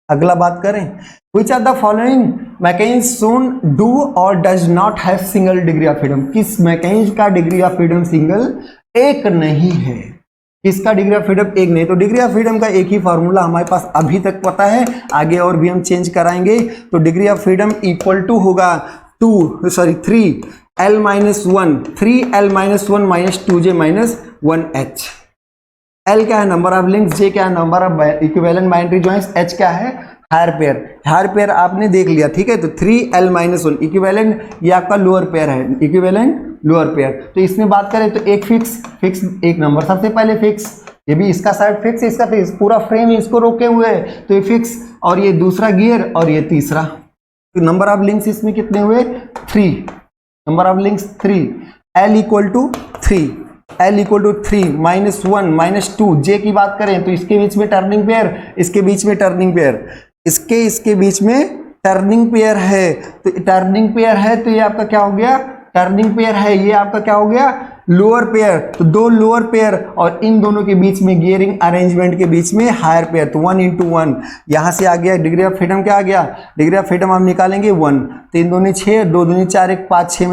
अगला बात करें, which are the following mechanism shown do और does not have single degree of freedom. किस मैकेनिज्म का डिग्री ऑफ फ्रीडम सिंगल एक नहीं है, किसका डिग्री ऑफ फ्रीडम एक नहीं। तो डिग्री ऑफ फ्रीडम का एक ही फार्मूला हमारे पास अभी तक पता है, आगे और भी हम चेंज कराएंगे। तो degree of freedom equal to होगा 3l-1 3l-1 minus 2j-1h। L क्या है नंबर ऑफ लिंक्स, J क्या है number of equivalent binary joints, H क्या है हायर पेयर। हायर पेयर आपने देख लिया, ठीक है। तो 3l-1 इक्विवेलेंट, ये आपका लोअर पेयर है, इक्विवेलेंट लोअर पेयर। तो इसमें बात करें तो एक फिक्स एक नंबर सबसे पहले फिक्स, ये भी इसका साइड फिक्स, इसका फिक्स, पूरा फ्रेम इसको रोके हुए है तो ये फिक्स, और ये दूसरा गियर और ये तीसरा। तो नंबर ऑफ लिंक्स इसमें कितने हुए 3, number of links 3। L equal to 3, L equal to 3 -1 -2। J की बात करें तो इसके बीच में टर्निंग पेयर, इसके बीच में टर्निंग पेयर, इसके बीच में टर्निंग पेयर है। तो टर्निंग पेयर है तो ये आपका क्या हो गया, टर्निंग पेयर है, ये आपका क्या हो गया लोअर पेयर। तो 2 लोअर पेयर और इन दोनों के बीच में गियरिंग अरेंजमेंट के बीच में हायर पेयर, तो 1 × 1 यहाँ से आ गया। डिग्री ऑफ फ्रीडम क्या आ गया, डिग्री ऑफ फ्रीडम हम निकालेंगे 1, 3 दूनी 6, 2 दूनी 4, 1 5, 6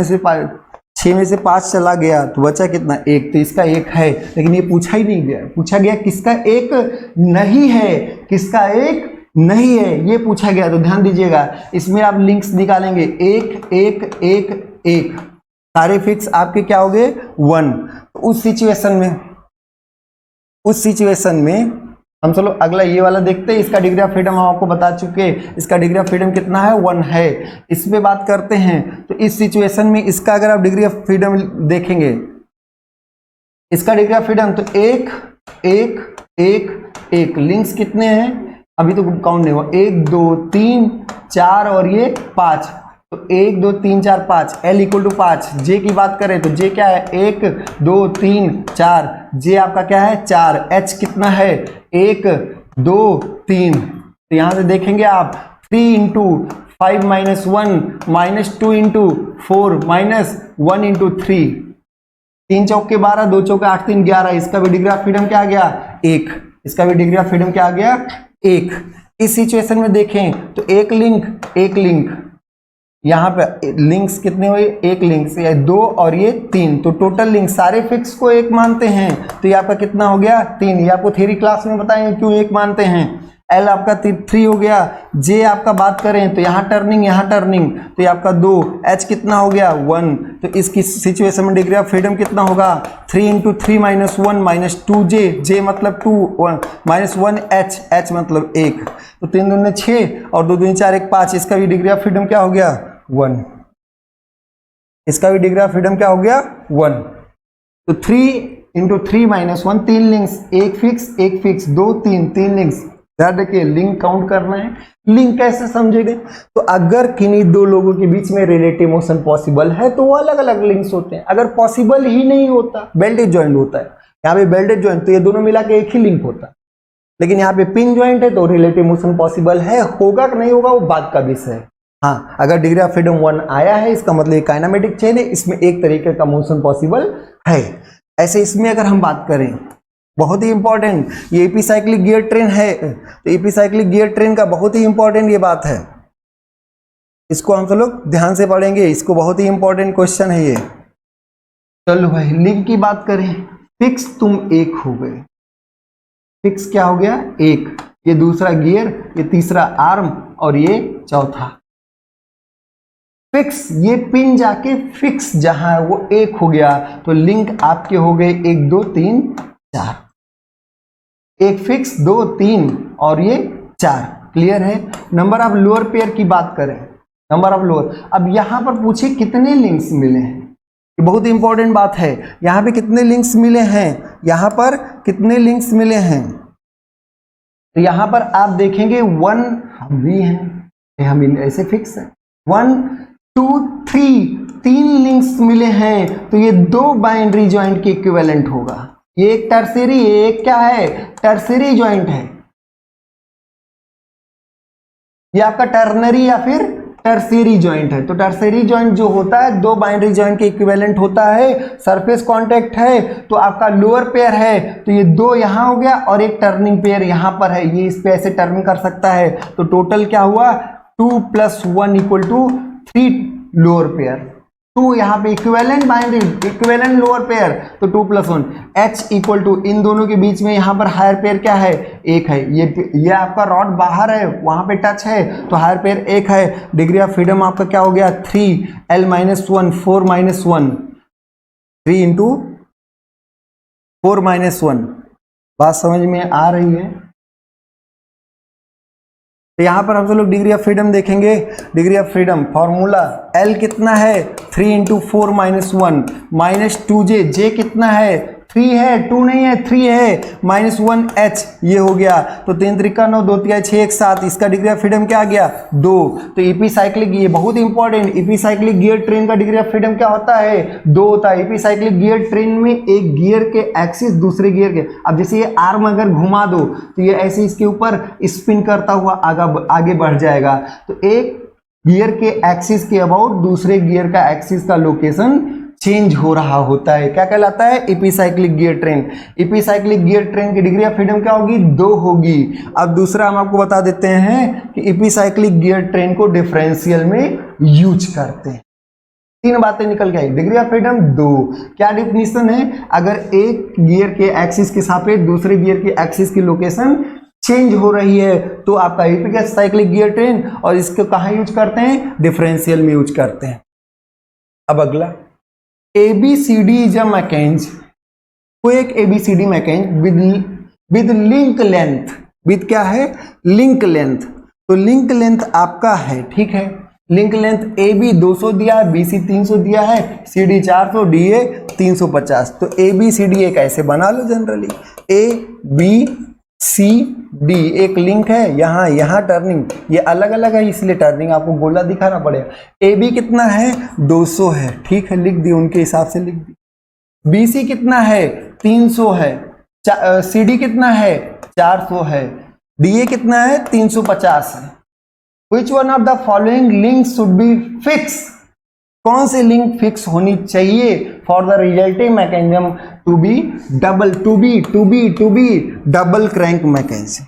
में से 5 चला गया तो बचा कितना 1। तो इसका 1 है, लेकिन ये पूछा ही नहीं गया, पूछा गया किसका 1 नहीं है, किसका 1 नहीं है ये पूछा गया। तो ध्यान दीजिएगा, इसमें आप लिंक्स निकालेंगे 1 1 1 1, सारे फिक्स आपके क्या हो गए 1। तो उस सिचुएशन में हम चलो अगला ये वाला देखते हैं। इसका डिग्री ऑफ फ्रीडम हम आपको बता चुके हैं, इसका डिग्री ऑफ फ्रीडम कितना है 1 है। इस पे बात करते हैं तो इस सिचुएशन में इसका अगर आप डिग्री ऑफ फ्रीडम देखेंगे, इसका डिग्री ऑफ फ्रीडम तो 1 1 1 1, लिंक्स कितने हैं अभी तो काउंट नहीं हुआ, 1 2 3 4 और ये 5, तो 1 2 3 4 5, L इक्वल टू 5। जे की बात करें तो जे क्या है 1 2 3 4, जे आपका क्या है 4। H कितना है 1 2 3, तो यहां से देखेंगे आप 3 into 5 minus 1 minus 2 into 4 minus 1 into 3, 3 चौके 12, 2 चौके 8 3 11, इसका भी डिग्री ऑफ फ्रीडम क्या आ गया 1, इसका भी डिग्री ऑफ फ्रीडम क्या आ गया 1। इस सिचुएशन में देखें तो एक लिंक यहाँ पे लिंक्स कितने हुए, एक लिंक से 2 और ये 3, तो टोटल लिंक सारे फिक्स को 1 मानते हैं, तो ये आपका कितना हो गया 3। ये आपको थ्योरी क्लास में बताएंगे क्यों 1 मानते हैं। L आपका 3 हो गया। J आपका बात करें तो यहाँ टर्निंग तो ये आपका 2, H कितना हो गया 1, तो इसकी सिचुएशन में डिग्री ऑफ फ्रीडम कितना होगा 3 into 3 minus 1 minus 2J, J मतलब 2 1 माइनस 1 H मतलब 1, तो 3 दूनी 6 और 2 दूनी 4 1 5, इसका भी डिग्री ऑफ फ्रीडम क्या हो गया 1, इसका भी डिग्री ऑफ फ्रीडम क्या हो गया 1। तो 3 इंटू 3 माइनस 1, 3 लिंक्स, एक फिक्स 2 3 लिंक्स। ध्यान रखिए लिंक काउंट करना है। लिंक कैसे समझेंगे, तो अगर किन्हीं दो लोगों के बीच में रिलेटिव मोशन पॉसिबल है तो वो अलग अलग लिंक्स होते हैं। अगर पॉसिबल ही नहीं होता, बेल्टेड जॉइंट होता है, यहाँ पे बेल्टेड जॉइंट, तो ये दोनों मिला के एक ही लिंक होता है। लेकिन यहाँ पे पिन जॉइंट है तो रिलेटिव मोशन पॉसिबल है, होगा कि नहीं होगा वो बात का विषय है। हाँ, अगर डिग्री ऑफ फ्रीडम 1 आया है इसका मतलब ये काइनेमेटिक चेन है, इसमें एक तरीके का मोशन पॉसिबल है। ऐसे इसमें अगर हम बात करें, बहुत ही इंपॉर्टेंट, ये एपीसाइक्लिक गियर ट्रेन है, तो एपीसाइक्लिक गियर ट्रेन का बहुत ही इंपॉर्टेंट ये बात है, इसको हम सब लोग ध्यान से पढ़ेंगे, इसको बहुत ही इंपॉर्टेंट क्वेश्चन है ये। चलो भाई लिंक की बात करें, फिक्स तुम एक हो गए, फिक्स क्या हो गया एक, ये दूसरा गियर, ये तीसरा आर्म और ये चौथा फिक्स, ये पिन जाके फिक्स जहां है वो एक हो गया, तो लिंक आपके हो गए 1 2 3 4, एक फिक्स 2 3 और ये 4। क्लियर है। नंबर ऑफ लोअर पेयर की बात करें, नंबर ऑफ लोअर, अब यहां पर पूछे कितने लिंक्स मिले हैं, ये बहुत इंपॉर्टेंट बात है। यहां पे कितने लिंक्स मिले हैं, यहां पर कितने लिंक्स मिले हैं, तो यहां पर आप देखेंगे 1 हम भी हैं, हम ऐसे फिक्स है, 1 2 3 3 लिंक्स मिले हैं, तो ये 2 बाइनरी ज्वाइंट के इक्विवेलेंट होगा। ये एक टर्सरी, एक क्या है टर्सरी ज्वाइंट है, ये आपका टर्नरी या फिर टर्सरी ज्वाइंट है। तो टर्सरी ज्वाइंट जो होता है 2 बाइनरी ज्वाइंट के इक्विवेलेंट होता है, सरफेस कांटेक्ट है, तो आपका लोअर पेयर है, तो ये 2 यहां हो गया और एक टर्निंग पेयर यहां पर है, ये इस पे ऐसे टर्न कर सकता है, तो टोटल क्या हुआ 2 + 1 = 3 लोअर पेयर। 2 यहाँ पे equivalent binary, equivalent lower pair, तो 2 + 1 H = इन दोनों के बीच में यहाँ पर हायर पेयर क्या है 1 है, ये आपका रॉड बाहर है वहां पे टच है, तो हायर पेयर 1 है। डिग्री ऑफ फ्रीडम आपका क्या हो गया 3 L - 1 4 - 1 3 × 4 - 1। बात समझ में आ रही है। तो यहां पर हम सब लोग डिग्री ऑफ फ्रीडम देखेंगे। Degree of freedom formula L कितना है 3 × 4 - 1 माइनस 2J, J कितना है 3 है, 2 नहीं है 3 है, -1 H, ये हो गया, तो 3 × 3 = 9 2 × 6 = 7, इसका डिग्री ऑफ फ्रीडम क्या आ गया 2। तो एपीसाइक्लिक, ये बहुत इंपॉर्टेंट, एपीसाइक्लिक गियर ट्रेन का डिग्री ऑफ फ्रीडम क्या होता है 2 होता है। एपीसाइक्लिक गियर ट्रेन में एक गियर के एक्सिस दूसरे गियर के, अब जैसे ये आर्म अगर घुमा दो तो ये ऐसे इसके ऊपर स्पिन करता हुआ आगे बढ़ जाएगा, तो एक गियर के एक्सिस के अबाउट दूसरे गियर का एक्सिस का लोकेशन चेंज हो रहा होता है, क्या कहलाता है epicyclic gear train. Epicyclic gear train की डिग्री ऑफ फ्रीडम क्या होगी 2 होगी। अब दूसरा हम आपको बता देते हैं कि एपीसाइक्लिक गियर ट्रेन को डिफरेंशियल में यूज करते हैं। 3 बातें निकल के आई। डिग्री ऑफ फ्रीडम 2, क्या डिफिनीशन है, अगर एक गियर के एक्सिस के सापेक्ष दूसरे गियर के एक्सिस की लोकेशन चेंज हो रही है तो आपका एपीसाइक्लिक गियर ट्रेन, और इसको कहाँ यूज करते हैं डिफरेंशियल में यूज करते हैं। अब अगला ABCD इज अ मैकेनिज्म, कोई एक ABCD mechanism with link length, with क्या है लिंक लेंथ, तो लिंक लेंथ आपका है, ठीक है, लिंक लेंथ AB 200 दिया है, BC 300 दिया है, CD 400, DA 350, तो ABCD एक ऐसे बना लो जनरली ABCD डी एक लिंक है, यहाँ टर्निंग, ये अलग अलग है इसलिए टर्निंग आपको गोला दिखाना पड़ेगा। ए बी कितना है 200 है, ठीक है लिख दी, उनके हिसाब से लिख दी। बी सी कितना है 300 है, सी डी कितना है 400 है, डी ए कितना है 350 है। Which one of the following link should be fix, कौन सी लिंक फिक्स होनी चाहिए for the resulting mechanism to be double crank mechanism.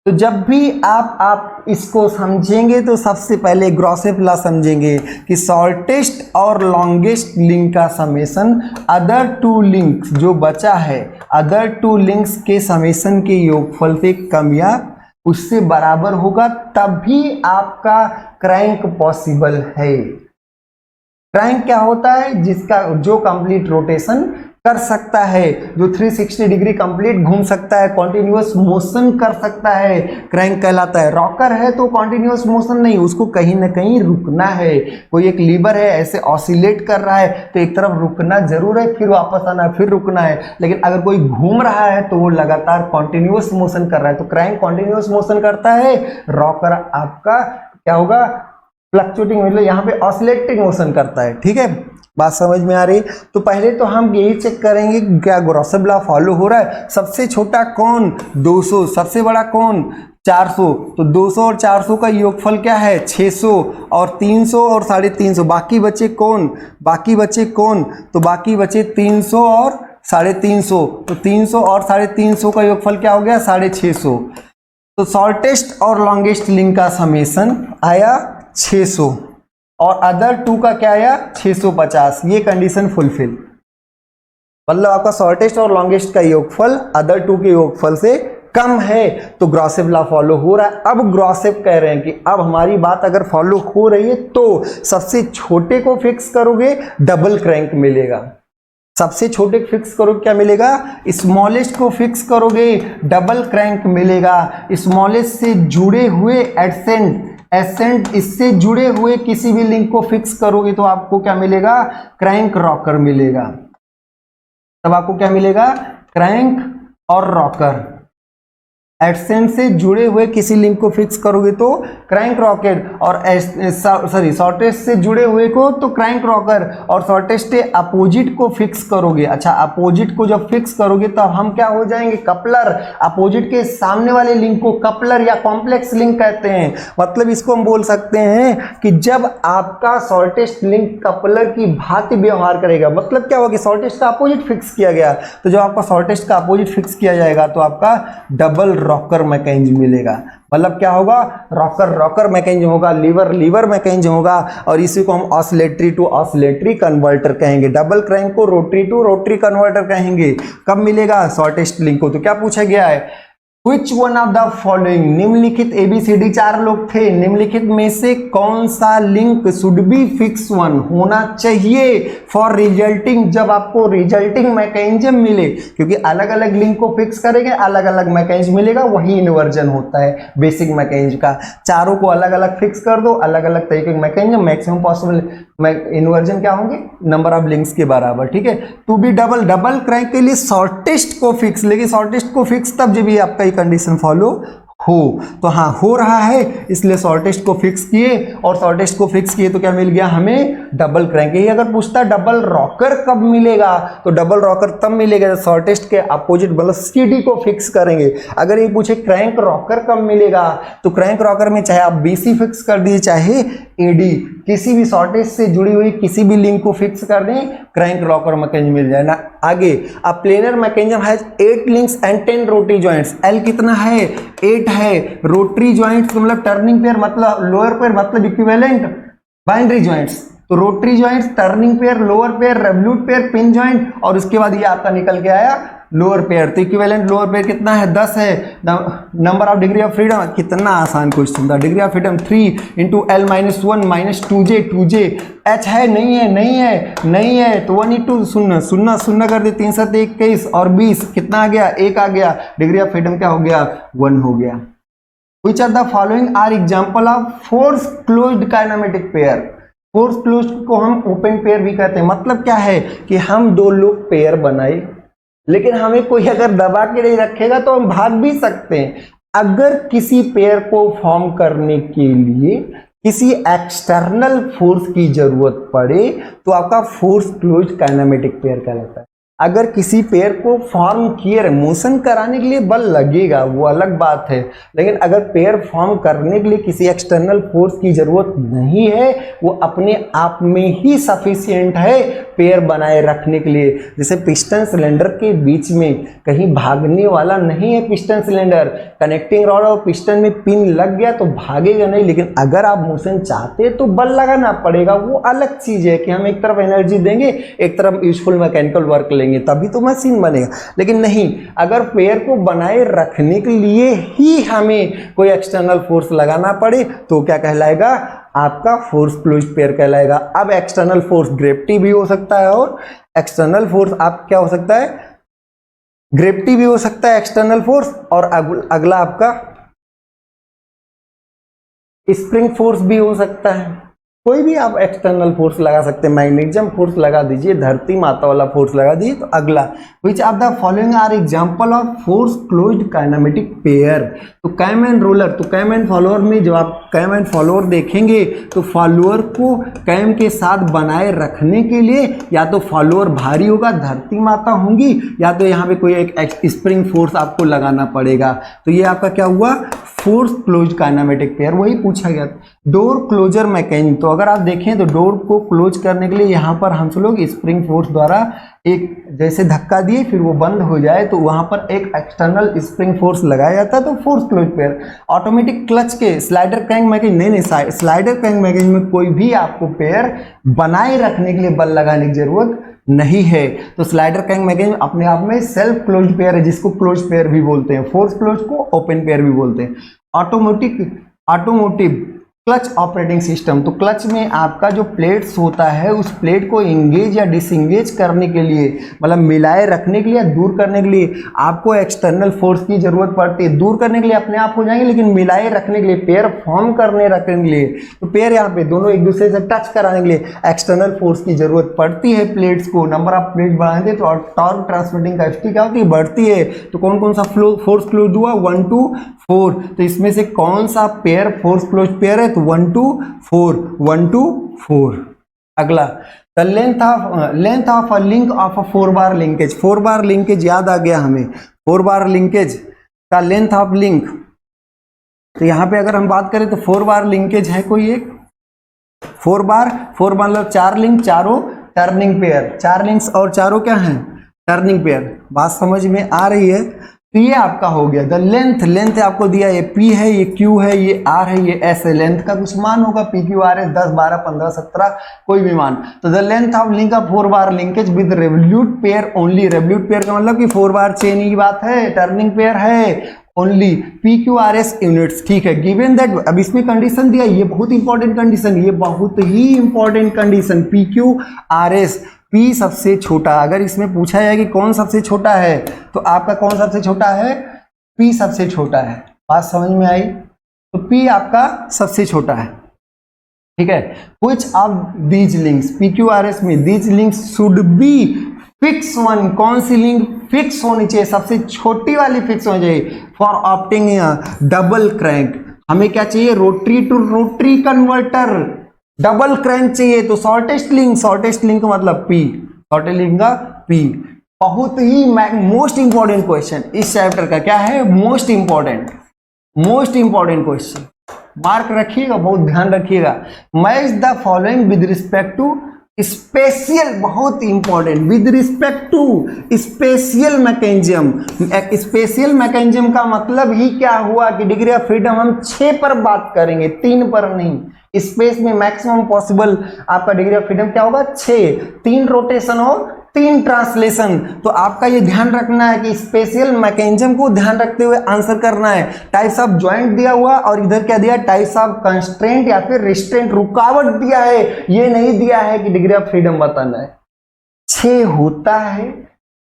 तो जब भी आप इसको समझेंगे तो सबसे पहले ग्रॉसेफ लॉ समझेंगे कि शॉर्टेस्ट और लॉन्गेस्ट लिंक का समेशन अदर टू लिंक्स जो बचा है, अदर टू लिंक्स के समेशन के योगफल से कम या उससे बराबर होगा, तभी आपका क्रैंक पॉसिबल है। क्रैंक क्या होता है, जिसका जो कंप्लीट रोटेशन कर सकता है, जो 360 डिग्री कंप्लीट घूम सकता है, कॉन्टिन्यूअस मोशन कर सकता है, क्रैंक कहलाता है। रॉकर है तो कॉन्टिन्यूअस मोशन नहीं, उसको कहीं ना कहीं रुकना है। कोई एक लीवर है ऐसे ऑसिलेट कर रहा है तो एक तरफ रुकना जरूर है, फिर वापस आना है, फिर रुकना है। लेकिन अगर कोई घूम रहा है तो वो लगातार कॉन्टिन्यूअस मोशन कर रहा है, तो क्रैंक कॉन्टिन्यूअस मोशन करता है, रॉकर आपका क्या होगा फ्लक्चुएटिंग, मतलब यहाँ पे ऑसिलेटिंग मोशन करता है। ठीक है, बात समझ में आ रही। तो पहले तो हम यही चेक करेंगे क्या ग्रॉसेफ लॉ फॉलो हो रहा है। सबसे छोटा कौन 200, सबसे बड़ा कौन 400, तो 200 और 400 का योगफल क्या है 600, और 300 और 350, बाकी बचे कौन, तो बाकी बचे 300 और 350, तो 300 और 350 का योगफल क्या हो गया 650। तो शॉर्टेस्ट और लॉन्गेस्ट लिंक का समेशन आया 600 और अदर टू का क्या आया 650, ये कंडीशन फुलफिल, मतलब आपका शॉर्टेस्ट और लॉन्गेस्ट का योगफल अदर टू के योगफल से कम है, तो ग्रॉसेफ लॉ फॉलो हो रहा है। अब ग्रॉसेफ कह रहे हैं कि अब हमारी बात अगर फॉलो हो रही है तो सबसे छोटे को फिक्स करोगे डबल क्रैंक मिलेगा, सबसे छोटे को फिक्स करोगे क्या मिलेगा, स्मॉलेस्ट को फिक्स करोगे डबल क्रैंक मिलेगा। स्मॉलेस्ट से जुड़े हुए एसेंट इससे जुड़े हुए किसी भी लिंक को फिक्स करोगे तो आपको क्या मिलेगा, क्रैंक रॉकर मिलेगा। तब आपको क्या मिलेगा, क्रैंक और रॉकर। एसेंट से जुड़े हुए किसी लिंक को फिक्स करोगे तो क्रैंक रॉकेट, और शॉर्टेस्ट से जुड़े हुए को तो क्रैंक रॉकर, और शॉर्टेस्ट के अपोजिट को फिक्स करोगे। अच्छा, अपोजिट को जब फिक्स करोगे तो हम क्या हो जाएंगे, कपलर। अपोजिट के सामने वाले लिंक को कपलर या कॉम्प्लेक्स लिंक कहते हैं। मतलब इसको हम बोल सकते हैं कि जब आपका शॉर्टेस्ट लिंक कपलर की भांति व्यवहार करेगा, मतलब क्या होगा कि शॉर्टेस्ट का अपोजिट फिक्स किया गया, तो जब आपका शॉर्टेस्ट का अपोजिट फिक्स किया जाएगा तो आपका डबल रॉकर मैकेनिज्म मिलेगा। मतलब क्या होगा, रॉकर मैकेनिज्म होगा, लीवर मैकेनिज्म होगा, और इसी को हम ऑसिलेटरी टू ऑसिलेटरी कन्वर्टर कहेंगे। डबल क्रैंक को रोटरी टू रोटरी कन्वर्टर कहेंगे। कब मिलेगा, शॉर्टेस्ट लिंक को। तो क्या पूछा गया है, Which one of the following, निम्नलिखित ABCD 4 लोग थे, निम्नलिखित में से कौन सा link should be fix one होना चाहिए फॉर रिजल्टिंग, जब आपको रिजल्टिंग मैकेनिज्म मिले, क्योंकि अलग अलग लिंक को फिक्स करेंगे अलग अलग मैकेनिज्म मिलेगा, वही इन्वर्जन होता है बेसिक मैकेनिज्म का। चारों को अलग अलग फिक्स कर दो, अलग अलग तरीके के मैकेनिज्म, मैक्सिमम पॉसिबल इन्वर्जन क्या होंगे, नंबर ऑफ लिंक्स के बराबर। ठीक है, टू बी डबल क्रैंक के लिए शॉर्टेस्ट को फिक्स, लेकिन शॉर्टेस्ट को फिक्स तब जब ये आपका कंडीशन फॉलो हो। तो हाँ हो रहा है, इसलिए शॉर्टेस्ट को फिक्स किए, और शॉर्टेस्ट को फिक्स किए तो क्या मिल गया हमें, डबल क्रैंक। यही अगर पूछता डबल रॉकर कब मिलेगा, तो डबल रॉकर तब मिलेगा जब शॉर्टेस्ट के अपोजिट मतलब सीडी को फिक्स करेंगे। अगर ये पूछे क्रैंक रॉकर कब मिलेगा, तो क्रैंक रॉकर में चाहे आप बीसी फिक्स कर दीजिए चाहे एडी, किसी भी शॉर्टेज से जुड़ी हुई किसी भी लिंक को फिक्स कर दें, क्रैंक रॉकर मैकेनिज्म मिल जाए ना। आगे, a planar mechanism has 8 links and 10 rotary joints. L कितना है 8 है, रोटरी जॉइंट्स मतलब टर्निंग पेयर मतलब लोअर पेयर मतलब इक्विवेलेंट बाइनरी जॉइंट्स, तो rotary joints, turning pair, lower pair, revolute pair, pin joint, और उसके बाद ये आपका निकल के आया लोअर पेयर। तो इक्विवेलेंट लोअर पेयर कितना है 10 है। Number of degree of freedom, कितना आसान क्वेश्चन था, degree of freedom 3 into L -1 -2J H है नहीं है तो 1 इंटू शून्य कर दे, 3 7 21 और 20 कितना आ गया 1 आ गया, डिग्री ऑफ फ्रीडम क्या हो गया 1 हो गया। Which are the following are example of force closed kinematic pair? Force closed को हम ओपन पेयर भी कहते हैं। मतलब क्या है कि हम दो लोग पेयर बनाए, लेकिन हमें कोई अगर दबा के नहीं रखेगा तो हम भाग भी सकते हैं। अगर किसी पेयर को फॉर्म करने के लिए किसी एक्सटर्नल फोर्स की जरूरत पड़े तो आपका फोर्स क्लोज्ड काइनेमेटिक पेयर कहलाता है। अगर किसी पेयर को फॉर्म किए, मोशन कराने के लिए बल लगेगा वो अलग बात है, लेकिन अगर पेयर फॉर्म करने के लिए किसी एक्सटर्नल फोर्स की जरूरत नहीं है, वो अपने आप में ही सफिशिएंट है पेयर बनाए रखने के लिए। जैसे पिस्टन सिलेंडर के बीच में कहीं भागने वाला नहीं है पिस्टन सिलेंडर, कनेक्टिंग रॉड और पिस्टन में पिन लग गया तो भागेगा नहीं, लेकिन अगर आप मोशन चाहते हैं तो बल लगाना पड़ेगा। वो अलग चीज है कि हम एक तरफ एनर्जी देंगे, एक तरफ यूजफुल मैकेनिकल वर्क लेंगे, तभी तो मशीन बनेगा। लेकिन नहीं, अगर पेयर को बनाए रखने के लिए ही हमें कोई एक्सटर्नल फोर्स लगाना पड़े तो क्या कहलाएगा? आपका फोर्स क्लोज्ड पेयर कहलाएगा। अब एक्सटर्नल फोर्स ग्रेविटी भी हो सकता है और एक्सटर्नल फोर्स आप क्या हो सकता है? ग्रेविटी भी हो सकता है एक्सटर्नल फोर्स, और अगला आपका स्प्रिंग फोर्स भी हो सकता है। कोई भी आप एक्सटर्नल फोर्स लगा सकते हैं, मैग्नेटिज्म फोर्स लगा दीजिए, धरती माता वाला फोर्स लगा दीजिए। तो अगला, which of the following are example of force closed kinematic pair. तो कैम एंड रोलर, तो कैम एंड फॉलोअर में जब आप कैम एंड फॉलोअर देखेंगे तो फॉलोअर को कैम के साथ बनाए रखने के लिए या तो फॉलोअर भारी होगा, धरती माता होंगी, या तो यहाँ पे कोई एक स्प्रिंग फोर्स आपको लगाना पड़ेगा। तो ये आपका क्या हुआ? Force closed kinematic pair. वही पूछा गया। डोर क्लोजर मैकेनिज्म, तो अगर आप देखें तो डोर को क्लोज करने के लिए यहाँ पर हम लोग स्प्रिंग फोर्स द्वारा एक जैसे धक्का दिए फिर वो बंद हो जाए तो वहां पर एक एक्सटर्नल स्प्रिंग फोर्स लगाया जाता है, तो force close pair. Automatic clutch के स्लाइडर क्रैंक मैकेनिज्म, नहीं, स्लाइडर क्रैंक मैकेनिज्म में कोई भी आपको पेयर बनाए रखने के लिए बल लगाने की जरूरत नहीं है। तो स्लाइडर क्रैंक मैकेनिज्म अपने आप में सेल्फ क्लोज्ड पेयर है, जिसको क्लोज्ड पेयर भी बोलते हैं। फोर्स क्लोज को ओपन पेयर भी बोलते हैं। ऑटोमोटिव क्लच ऑपरेटिंग सिस्टम, तो क्लच में आपका जो प्लेट्स होता है उस प्लेट को इंगेज या डिसंगेज करने के लिए, मतलब मिलाए रखने के लिए, दूर करने के लिए आपको एक्सटर्नल फोर्स की जरूरत पड़ती है। दूर करने के लिए अपने आप हो जाएंगे, लेकिन मिलाए रखने के लिए, पेयर फॉर्म करने रखने के लिए, तो पेयर यहाँ पे दोनों एक दूसरे से टच कराने के लिए एक्सटर्नल फोर्स की जरूरत पड़ती है प्लेट्स को। नंबर ऑफ प्लेट बढ़ाते तो टॉर्क ट्रांसमिटिंग कैपेसिटी क्या होती है? बढ़ती है। तो कौन कौन सा फोर्स क्लोज हुआ? 1 to 4। तो इसमें से कौन सा पेयर फोर्स क्लोज पेयर है? तो 1 to 4, 1 to 4। अगला, the length of a link of a 4 bar linkage. 4 bar linkage याद आ गया हमें। 4 बार लिंकेज का लेंथ ऑफ लिंक, तो यहां पे अगर हम बात करें तो 4 बार लिंकेज है कोई एक 4 बार मतलब 4 लिंक, चारों टर्निंग पेयर। 4 लिंक्स और चारों क्या हैं? Turning pair. बात समझ में आ रही है? तो ये आपका हो गया। द लेंथ आपको दिया, ये P है, ये Q है, ये R है, ये S है। लेंथ का कुछ मान होगा, PQRS 10, 12, 15, 17 कोई भी मान। तो the length of link of 4 bar linkage with revolute pair only. Revolute pair का मतलब कि 4 बार चेन की बात है, टर्निंग पेयर है ओनली। PQRS यूनिट्स, ठीक है। गिवन दैट, अब इसमें कंडीशन दिया, ये बहुत इंपॉर्टेंट कंडीशन, ये बहुत ही इंपॉर्टेंट कंडीशन। PQRS, P सबसे छोटा। अगर इसमें पूछा जाए कि कौन सबसे छोटा है तो आपका कौन सबसे छोटा है? P सबसे छोटा है। बात समझ में आई? तो P आपका सबसे छोटा है, ठीक है। Which of these links, PQRS में these links should be fix one, कौन सी लिंक फिक्स होनी चाहिए? सबसे छोटी वाली फिक्स होनी चाहिए। फॉर ऑप्टिंग डबल क्रैंक, हमें क्या चाहिए? Rotary to rotary converter, double crank चाहिए। तो शॉर्टेस्ट लिंक का मतलब P, शॉर्टेस्ट लिंक का P। बहुत ही मोस्ट इंपॉर्टेंट क्वेश्चन इस चैप्टर का क्या है? मोस्ट इंपॉर्टेंट क्वेश्चन, मार्क रखिएगा, बहुत ध्यान रखिएगा। Match the following with respect to special, बहुत important, with respect to special mechanism. Special mechanism का मतलब ही क्या हुआ कि डिग्री ऑफ फ्रीडम हम 6 पर बात करेंगे, 3 पर नहीं। स्पेस में मैक्सिमम पॉसिबल आपका डिग्री ऑफ फ्रीडम क्या होगा? 6, 3 रोटेशन और 3 ट्रांसलेशन। तो आपका ये ध्यान रखना है कि स्पेशियल मैकेनिज्म को ध्यान रखते हुए आंसर करना है। टाइप्स ऑफ जॉइंट दिया हुआ और इधर क्या दिया? टाइप्स ऑफ कंस्ट्रेंट या फिर रिस्ट्रेंट, रुकावट दिया है। ये नहीं दिया है कि डिग्री ऑफ फ्रीडम बताना है। 6 होता है,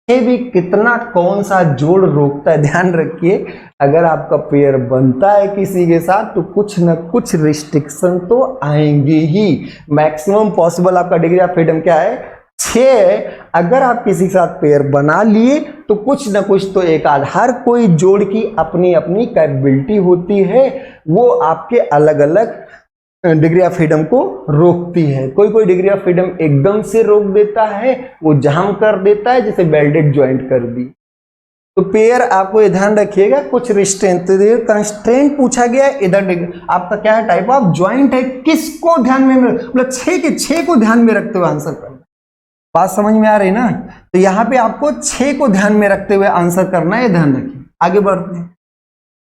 6 भी कितना, कौन सा जोड़ रोकता है, ध्यान रखिए। अगर आपका पेयर बनता है किसी के साथ तो कुछ न कुछ रिस्ट्रिक्शन तो आएंगे ही। मैक्सिमम पॉसिबल आपका डिग्री ऑफ फ्रीडम क्या है? 6 है। अगर आप किसी के साथ पेयर बना लिए तो कुछ ना कुछ तो एक आध, हर कोई जोड़ की अपनी अपनी कैपेबिलिटी होती है, वो आपके अलग अलग डिग्री ऑफ फ्रीडम को रोकती है। कोई कोई डिग्री ऑफ फ्रीडम एकदम से रोक देता है, वो जाम कर देता है, जैसे वेल्डेड ज्वाइंट कर दी। तो पेयर आपको ये ध्यान रखिएगा, कुछ रिस्ट्रेंट, कंस्ट्रेंट पूछा गया है, इधर आपका क्या है, टाइप ऑफ ज्वाइंट है, किसको ध्यान में, मतलब 6 के 6 को ध्यान में रखते हुए आंसर करना। बात समझ में आ रही ना? तो यहाँ पे आपको 6 को ध्यान में रखते हुए आंसर करना है, ध्यान रखिए। आगे बढ़ते हैं।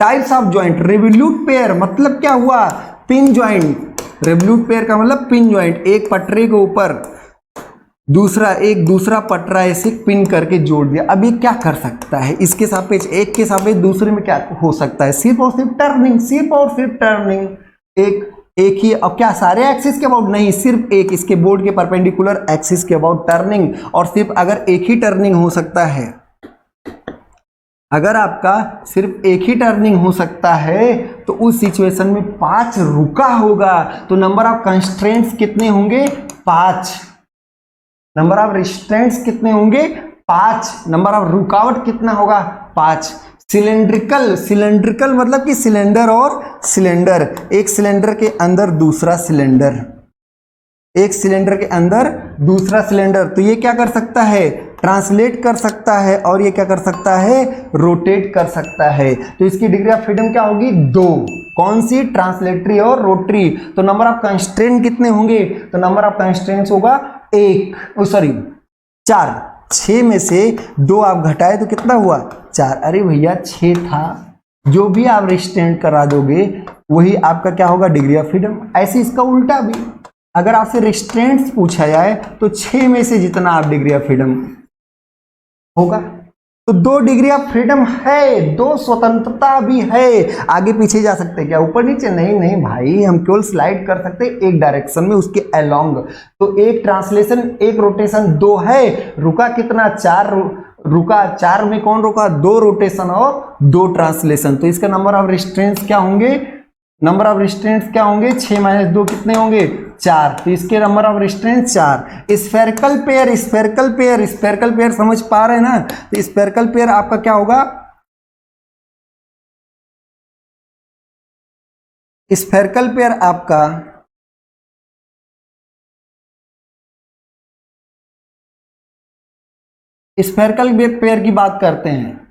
Types of joint, revolute pair मतलब क्या हुआ, पिन ज्वाइंट। रिवोल्यूट पेयर का मतलब पिन ज्वाइंट, एक पटरे के ऊपर दूसरा पटरा ऐसे पिन करके जोड़ दिया। अब ये क्या कर सकता है, इसके सापेक्ष, एक के सापेक्ष दूसरे में क्या हो सकता है, सिर्फ और सिर्फ टर्निंग, सिर्फ और सिर्फ टर्निंग। एक ही, अब क्या सारे एक्सिस के अबाउट नहीं, सिर्फ एक, इसके बोर्ड के परपेंडिकुलर एक्सिस के अबाउट टर्निंग, और सिर्फ अगर एक ही टर्निंग हो सकता है, अगर आपका सिर्फ एक ही टर्निंग हो सकता है तो उस सिचुएशन में 5 रुका होगा, तो नंबर ऑफ कंस्ट्रेंट्स कितने होंगे, 5। नंबर ऑफ रिस्ट्रेंट्स कितने होंगे, 5। नंबर ऑफ रुकावट कितना होगा, 5। सिलेंड्रिकल मतलब कि सिलेंडर और सिलेंडर, एक सिलेंडर के अंदर दूसरा सिलेंडर, एक सिलेंडर के अंदर दूसरा सिलेंडर, तो ये क्या कर सकता है, ट्रांसलेट कर सकता है, और ये क्या कर सकता है, रोटेट कर सकता है। तो इसकी डिग्री ऑफ फ्रीडम क्या होगी, 2। कौन सी, ट्रांसलेटरी और रोटरी। तो नंबर ऑफ कंस्ट्रेंट कितने होंगे, तो नंबर ऑफ कंस्ट्रेंट्स होगा 4। 6 में से 2 आप घटाए तो कितना हुआ, 4। अरे भैया 6 था, जो भी आप रिस्ट्रेंट करा दोगे वही आपका क्या होगा, डिग्री ऑफ फ्रीडम। ऐसे इसका उल्टा भी, अगर आपसे रिस्ट्रेंट्स पूछा जाए तो 6 में से जितना आप डिग्री ऑफ फ्रीडम होगा, तो 2 डिग्री ऑफ फ्रीडम है, 2 स्वतंत्रता भी है। आगे पीछे जा सकते हैं क्या, ऊपर नीचे, नहीं भाई, हम केवल स्लाइड कर सकते हैं एक डायरेक्शन में, उसके अलोंग। तो एक ट्रांसलेशन, एक रोटेशन 2 है, रुका कितना, 4 रुका, 4 में कौन रुका, 2 रोटेशन और 2 ट्रांसलेशन। तो इसका नंबर ऑफ रिस्ट्रेंट्स क्या होंगे, नंबर ऑफ रिस्ट्रेंट्स क्या होंगे, 6 - 2 कितने होंगे, 4। तो इसके number of restraints 4। Spherical pair समझ पा रहे हैं ना? तो स्फेरिकल पेयर आपका क्या होगा, स्फेरिकल पेयर आपका स्फेरिकल पेयर की बात करते हैं।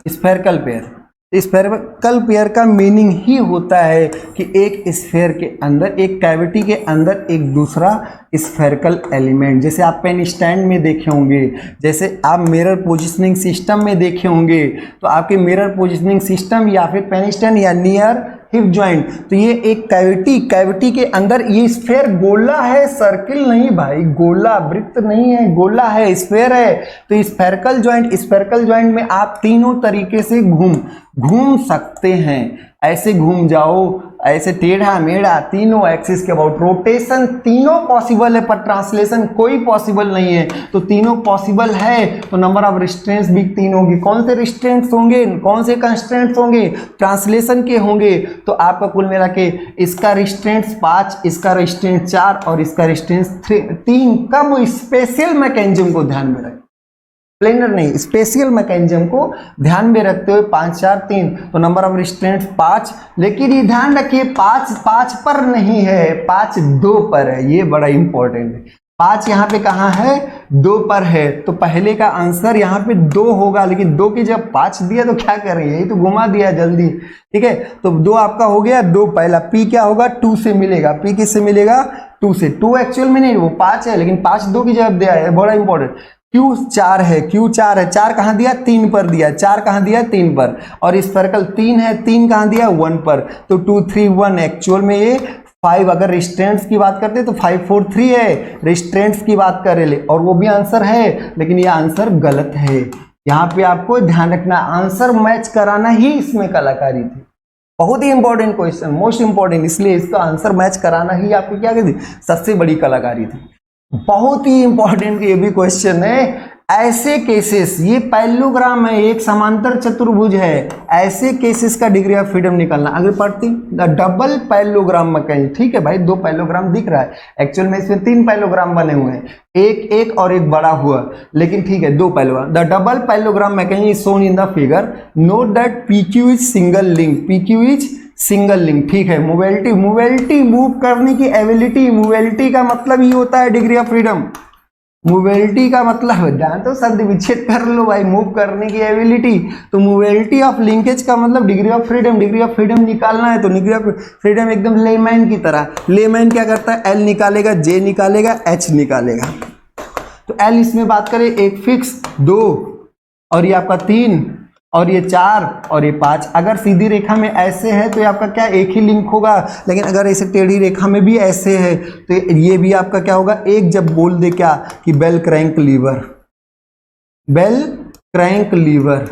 स्फेरिकल पेयर का मीनिंग ही होता है कि एक स्फेयर के अंदर, एक कैविटी के अंदर एक दूसरा स्फेरिकल एलिमेंट, जैसे आप पेन स्टैंड में देखे होंगे, जैसे आप मिरर पोजिशनिंग सिस्टम में देखे होंगे, तो आपके मिरर पोजिशनिंग सिस्टम या फिर पेन स्टैंड या नियर हिप ज्वाइंट, तो ये एक कैविटी के अंदर, ये स्फेयर गोला है, सर्किल नहीं भाई, गोला, वृत्त नहीं है, गोला है, स्फेयर है। तो स्फेरिकल ज्वाइंट में आप तीनों तरीके से घूम सकते हैं। ऐसे घूम जाओ, ऐसे टेढ़ा मेढ़ा, तीनों एक्सिस के अबाउट, रोटेशन तीनों पॉसिबल है, पर ट्रांसलेशन कोई पॉसिबल नहीं है। तो तीनों पॉसिबल है, तो नंबर ऑफ रिस्ट्रेंट्स भी 3 होंगे। कौन से रिस्ट्रेंट्स होंगे, कौन से कंस्ट्रेंट्स होंगे, ट्रांसलेशन के होंगे। तो आपका कुल मिला के इसका रिस्ट्रेंट्स 5, इसका रिस्ट्रेंट 4 और इसका रिस्ट्रेंट्स 3। कब, स्पेशल मैकेनिज्म को ध्यान में रखें, प्लेनर नहीं, स्पेशल मैकेनिज्म को ध्यान में रखते हुए 5, 4, 3। तो नंबर ऑफ रिस्ट्रेंट्स 5, लेकिन ये ध्यान रखिए 5 पर नहीं है, 5 2 पर है, ये बड़ा इंपॉर्टेंट है। 5 यहाँ पे कहाँ है, 2 पर है, तो पहले का आंसर यहाँ पे 2 होगा, लेकिन 2 की जब 5 दिया तो क्या कर रही है, ये तो घुमा दिया जल्दी, ठीक है। तो 2 आपका हो गया, 2 पहला, P क्या होगा, 2 से मिलेगा, P किससे मिलेगा, 2 से। 2 एक्चुअल में नहीं, वो 5 है, लेकिन 5 2 की जगह दिया है, बड़ा इंपॉर्टेंट। Q 4 है, 4 कहाँ दिया, 3 पर दिया, 4 कहाँ दिया, 3 पर, और स्फेरिकल 3 है, 3 कहाँ दिया, 1 पर। तो 2 3 1, एक्चुअल में ये 5, अगर रिस्ट्रेंट्स की बात करते तो 5 4 3 है, रिस्ट्रेंट्स की बात कर ले, और वो भी आंसर है, लेकिन ये आंसर गलत है। यहाँ पे आपको ध्यान रखना, आंसर मैच कराना ही इसमें कलाकारी थी। बहुत ही इंपॉर्टेंट क्वेश्चन, मोस्ट इंपॉर्टेंट, इसलिए इसका आंसर मैच कराना ही आपको क्या कहती, सबसे बड़ी कलाकारी थी। बहुत ही इंपॉर्टेंट ये भी क्वेश्चन है, ऐसे केसेस, ये पैरेललोग्राम है, एक समांतर चतुर्भुज है, ऐसे केसेस का डिग्री ऑफ फ्रीडम निकालना। अगर पढ़ती डबल पैरेललोग्राम मैकेनिज्म, ठीक है भाई, दो पैरेललोग्राम दिख रहा है, एक्चुअल में इसमें तीन पैरेललोग्राम बने हुए हैं, एक एक और एक बड़ा हुआ, लेकिन ठीक है दो parallelogram. The double parallelogram mechanism is shown in the figure. Note that PQ is single link, PQ is single link, ठीक है। मोबिलिटी, मोबिलिटी मूव करने की एबिलिटी, मोबिलिटी का मतलब ही होता है डिग्री ऑफ फ्रीडम। मोबिलिटी का मतलब जान तो शब्द विच्छेद कर लो भाई, मूव करने की एबिलिटी, तो मोबिलिटी ऑफ लिंकेज का मतलब degree of freedom. Degree of freedom निकालना है तो डिग्री ऑफ फ्रीडम एकदम लेमैन की तरह। लेमैन क्या करता है, L निकालेगा, J निकालेगा, H निकालेगा। तो L इसमें बात करें, एक फिक्स, दो, और ये आपका 3, और ये 4, और ये 5। अगर सीधी रेखा में ऐसे है तो ये आपका क्या, एक ही लिंक होगा, लेकिन अगर ऐसे टेढ़ी रेखा में भी ऐसे है तो ये भी आपका क्या होगा, एक। जब बोल दे क्या कि bell crank lever, bell crank lever,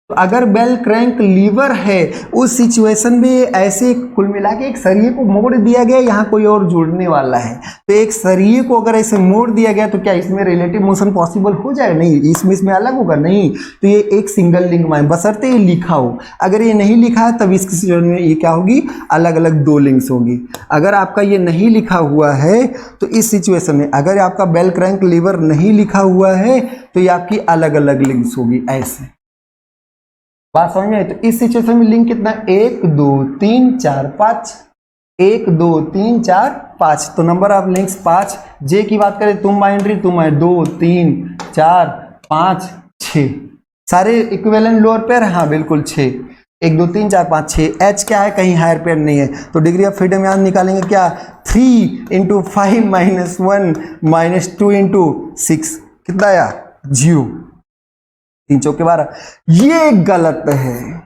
तो अगर बेल क्रैंक लीवर है उस सिचुएशन में ऐसे कुल मिला के एक सरिये को मोड़ दिया गया, यहाँ कोई और जुड़ने वाला है, तो एक सरिये को अगर ऐसे मोड़ दिया गया तो क्या इसमें रिलेटिव मोशन पॉसिबल हो जाएगा? नहीं, इसमें अलग होगा, नहीं। तो ये एक सिंगल लिंक में, बशर्ते ये लिखा हो। अगर ये नहीं लिखा है तब इसकी सिचुएशन में ये क्या होगी, अलग अलग दो लिंक्स होगी। अगर आपका ये नहीं लिखा हुआ है तो इस सिचुएशन में, अगर आपका बेल क्रैंक लीवर नहीं लिखा हुआ है तो ये आपकी अलग अलग लिंक्स होगी, ऐसे। बात समझ में? तो इस सिचुएशन में लिंक कितना, 1 2 3 4 5, 1 2 3 4 5, तो नंबर ऑफ लिंक्स 5। जे की बात करें, तुम बाइनरी, तुम है 2 3 4 5 6, सारे इक्विवेलेंट लोअर पेयर, हाँ बिल्कुल 6, 1 2 3 4 5 6। एच क्या है, कहीं हायर पेयर नहीं है, तो डिग्री ऑफ फ्रीडम यहाँ निकालेंगे क्या, 3 × 5 - 1 - 2 × 6, कितना आया, 0, 3 चौके 12। ये गलत है।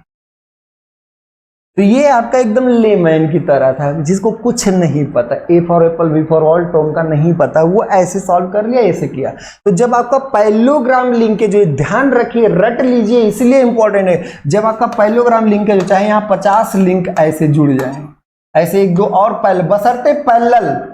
तो ये आपका एकदम लेमैन की तरह था, जिसको कुछ नहीं पता, A for apple, B for ball, Tom का नहीं पता, वो ऐसे सॉल्व कर लिया, ऐसे किया। तो जब आपका पैरेललोग्राम लिंकेज, जो ध्यान रखिए, रट लीजिए, इसलिए इंपॉर्टेंट है। जब आपका पैरेललोग्राम लिंकेज, चाहे यहाँ 50 लिंक ऐसे जुड़ जाए, ऐसे 1 2 और पैरेलल, बशर्ते पैरेलल,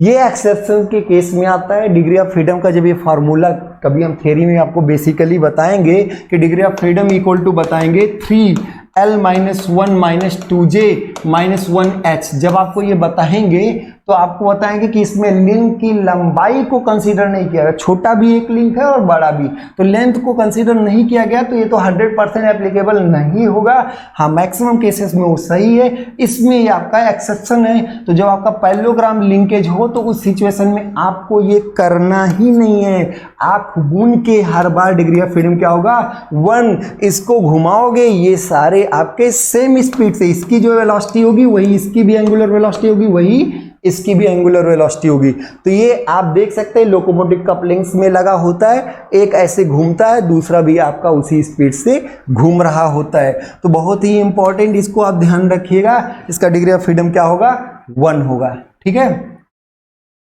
ये एक्सेप्शन के केस में आता है। डिग्री ऑफ फ्रीडम का जब ये फार्मूला कभी हम थ्योरी में आपको बेसिकली बताएंगे कि degree of freedom equal to बताएंगे 3L - 1 - 2J - 1H। जब आपको ये बताएंगे तो आपको बताएंगे कि इसमें लिंक की लंबाई को कंसीडर नहीं किया गया, छोटा भी एक लिंक है और बड़ा भी, तो लेंथ को कंसीडर नहीं किया गया, तो ये तो 100% एप्लीकेबल नहीं होगा। हाँ, मैक्सिमम केसेस में वो सही है, इसमें ये आपका एक्सेप्शन है। तो जब आपका पैरेललोग्राम लिंकेज हो तो उस सिचुएशन में आपको ये करना ही नहीं है। आप घूम के हर बार डिग्री ऑफ फ्रीडम क्या होगा, 1, इसको घुमाओगे, ये सारे आपके सेम स्पीड से, इसकी जो वेलोसिटी होगी वही इसकी भी एंगुलर वेलोसिटी होगी, वही इसकी भी एंगुलर वेलोसिटी होगी। तो ये आप देख सकते हैं लोकोमोटिव कपलिंग्स में लगा होता है, एक ऐसे घूमता है, दूसरा भी आपका उसी स्पीड से घूम रहा होता है। तो बहुत ही इंपॉर्टेंट, इसको आप ध्यान रखिएगा। इसका डिग्री ऑफ फ्रीडम क्या होगा, 1 होगा, ठीक है।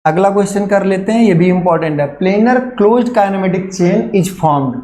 अगला क्वेश्चन कर लेते हैं, ये भी इंपॉर्टेंट है। Planar closed kinematic chain is formed,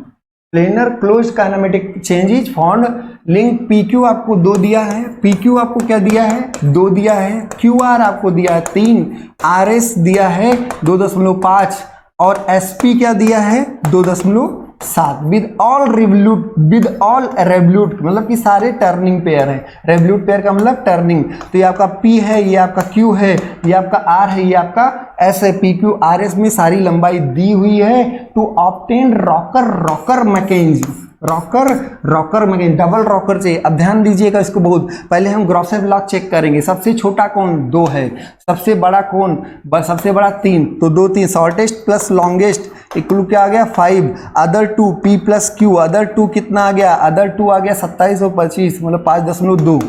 planar closed kinematic chain is formed. Link PQ आपको 2 दिया है, PQ आपको क्या दिया है, 2 दिया है, QR आपको दिया है 3, RS दिया है 2.5 और SP क्या दिया है 2.7। विद ऑल रेवल्यूट, मतलब कि सारे टर्निंग पेयर हैं। रेवल्यूट पेयर का मतलब टर्निंग, तो ये आपका P है, ये आपका Q है, ये आपका R है, ये आपका S है। PQ RS में सारी लंबाई दी हुई है to obtain rocker mechanism, rocker mechanism, double rocker चाहिए। अब ध्यान दीजिएगा इसको बहुत, पहले हम ग्रॉसेफ लॉ चेक करेंगे। सबसे छोटा कौन, 2 है, सबसे बड़ा कौन, सबसे बड़ा 3, तो 2 3, शॉर्टेस्ट प्लस लॉन्गेस्ट इक्वल क्या आ गया 5, अदर 2 P + Q, अदर 2 कितना आ गया, अदर 2 आ गया 27 और 25, मतलब 5.2,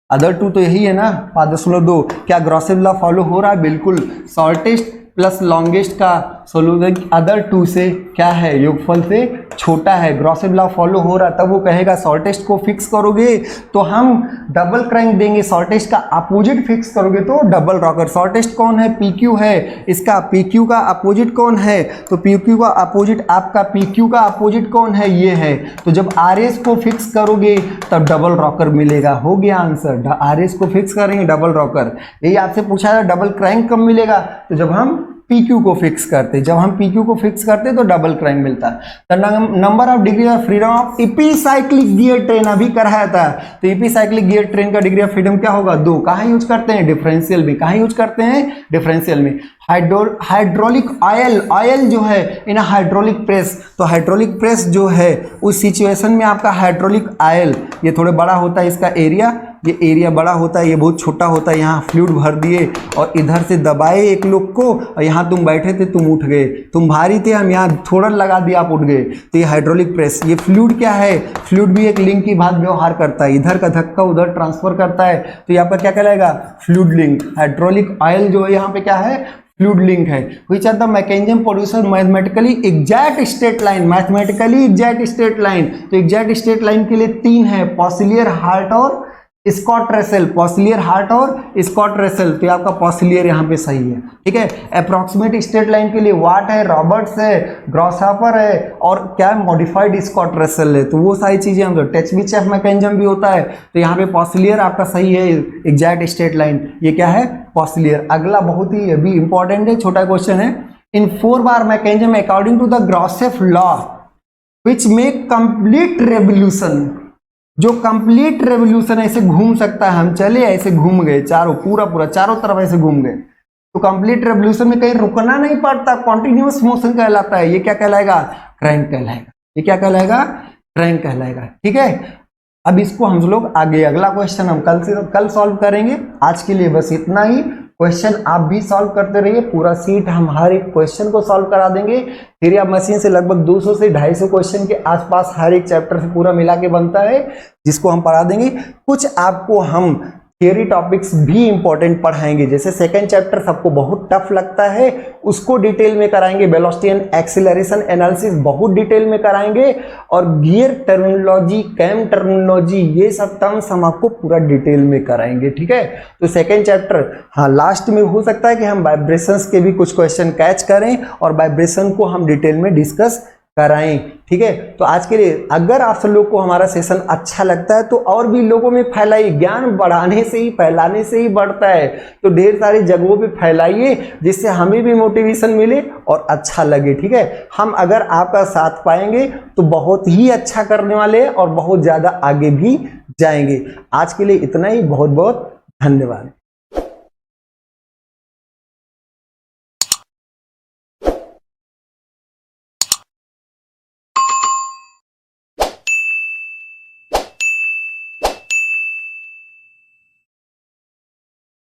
अदर 2 तो यही है ना 5.2। क्या ग्रॉसेफ लॉ फॉलो हो रहा है, बिल्कुल। शॉर्टेस्ट प्लस लॉन्गेस्ट का सोल्यूशन अदर 2 से क्या है, योगफल से छोटा है, ग्रॉसेफ लॉ फॉलो हो रहा, तब वो कहेगा शॉर्टेस्ट को फिक्स करोगे तो हम डबल क्रैंक देंगे, शॉर्टेस्ट का अपोजिट फिक्स करोगे तो डबल रॉकर। शॉर्टेस्ट कौन है, PQ है, इसका PQ का अपोजिट कौन है, तो PQ का अपोजिट, आपका PQ का अपोजिट कौन है, ये है। तो जब RS को फिक्स करोगे तब डबल रॉकर मिलेगा, हो गया आंसर। RS को फिक्स करेंगे डबल रॉकर। यही आपसे पूछा है डबल क्रैंक कब मिलेगा, तो जब हम PQ को फिक्स करते, जब हम PQ को फिक्स करते तो डबल क्रैंक मिलता है। Number of degree of freedom of epicyclic gear train अभी कराया था, तो एपिसाइक्लिक गियर ट्रेन का डिग्री ऑफ फ्रीडम क्या होगा 2। कहाँ यूज करते हैं डिफरेंशियल में, कहाँ यूज करते हैं डिफरेंशियल में। हाइड्रोलिक ऑयल जो है इन हाइड्रोलिक प्रेस, तो हाइड्रोलिक प्रेस जो है उस सिचुएशन में आपका हाइड्रोलिक ऑयल ये थोड़े बड़ा होता है, इसका एरिया, ये एरिया बड़ा होता है, ये बहुत छोटा होता है। यहाँ फ्लूइड भर दिए और इधर से दबाए एक लोग को, और यहाँ तुम बैठे थे, तुम उठ गए, तुम भारी थे, हम यहाँ थोड़ा लगा दिया, आप उठ गए, तो ये हाइड्रोलिक प्रेस। ये फ्लूइड क्या है, फ्लूइड भी एक लिंक की बात व्यवहार करता है, इधर का धक्का उधर ट्रांसफर करता है, तो यहाँ पर क्या कहलाएगा फ्लूइड लिंक। हाइड्रोलिक ऑयल जो है यहाँ पे क्या है फ्लूइड लिंक है। Which are the mechanism producer mathematically exact straight line, mathematically exact straight line. तो एग्जैक्ट स्ट्रेट लाइन के लिए 3 है, पॉसिलियर, हार्ट और स्कॉट रेसल। पॉसिलियर, हार्ट और स्कॉट रेसल, तो आपका पॉसिलियर यहाँ पे सही है, ठीक है। अप्रोक्सीमेट स्ट्रेट लाइन के लिए वाट है, रॉबर्ट्स है, ग्रॉसहॉपर है, और क्या है मॉडिफाइड स्कॉट रेसल है, तो वो सारी चीजें हम लोग टेचबिचेफ मैकेनिज्म भी होता है, तो यहाँ पे पॉसिलियर आपका सही है, एग्जैक्ट स्ट्रेट लाइन, ये क्या है पॉसिलियर। अगला बहुत ही अभी इंपॉर्टेंट है, छोटा क्वेश्चन है। In 4 bar mechanism according to the Grashof's law which make complete revolution, जो कंप्लीट रेवोल्यूशन ऐसे घूम सकता है, हम चले ऐसे घूम गए चारों, पूरा चारों तरफ ऐसे घूम गए, तो कंप्लीट रेवोल्यूशन में कहीं रुकना नहीं पड़ता, कॉन्टिन्यूअस मोशन कहलाता है, ये क्या कहलाएगा क्रैंक कहलाएगा, ये क्या कहलाएगा क्रैंक कहलाएगा, ठीक है। अब इसको हम लोग आगे अगला क्वेश्चन हम कल सॉल्व करेंगे। आज के लिए बस इतना ही। क्वेश्चन आप भी सॉल्व करते रहिए, पूरा सीट हम हर एक क्वेश्चन को सॉल्व करा देंगे। थ्योरी ऑफ मशीन से लगभग 200 से 250 क्वेश्चन के आसपास हर एक चैप्टर से पूरा मिला के बनता है, जिसको हम पढ़ा देंगे। कुछ आपको हम थियरी टॉपिक्स भी इंपॉर्टेंट पढ़ाएंगे, जैसे सेकंड चैप्टर सबको बहुत टफ लगता है, उसको डिटेल में कराएंगे। वेलोसिटी एंड एक्सीलरेशन एनालिसिस बहुत डिटेल में कराएंगे, और गियर टर्मिनोलॉजी, कैम टर्मिनोलॉजी, ये सब टर्म्स हम आपको पूरा डिटेल में कराएंगे, ठीक है। तो सेकंड चैप्टर, हाँ लास्ट में हो सकता है कि हम वाइब्रेशंस के भी कुछ क्वेश्चन कैच करें और वाइब्रेशन को हम डिटेल में डिस्कस कराएं, ठीक है। तो आज के लिए अगर आप सब लोग को हमारा सेशन अच्छा लगता है तो और भी लोगों में फैलाइए, ज्ञान बढ़ाने से ही फैलाने से ही बढ़ता है, तो ढेर सारी जगहों पे फैलाइए, जिससे हमें भी मोटिवेशन मिले और अच्छा लगे, ठीक है। हम अगर आपका साथ पाएंगे तो बहुत ही अच्छा करने वाले हैं और बहुत ज्यादा आगे भी जाएंगे। आज के लिए इतना ही, बहुत बहुत धन्यवाद।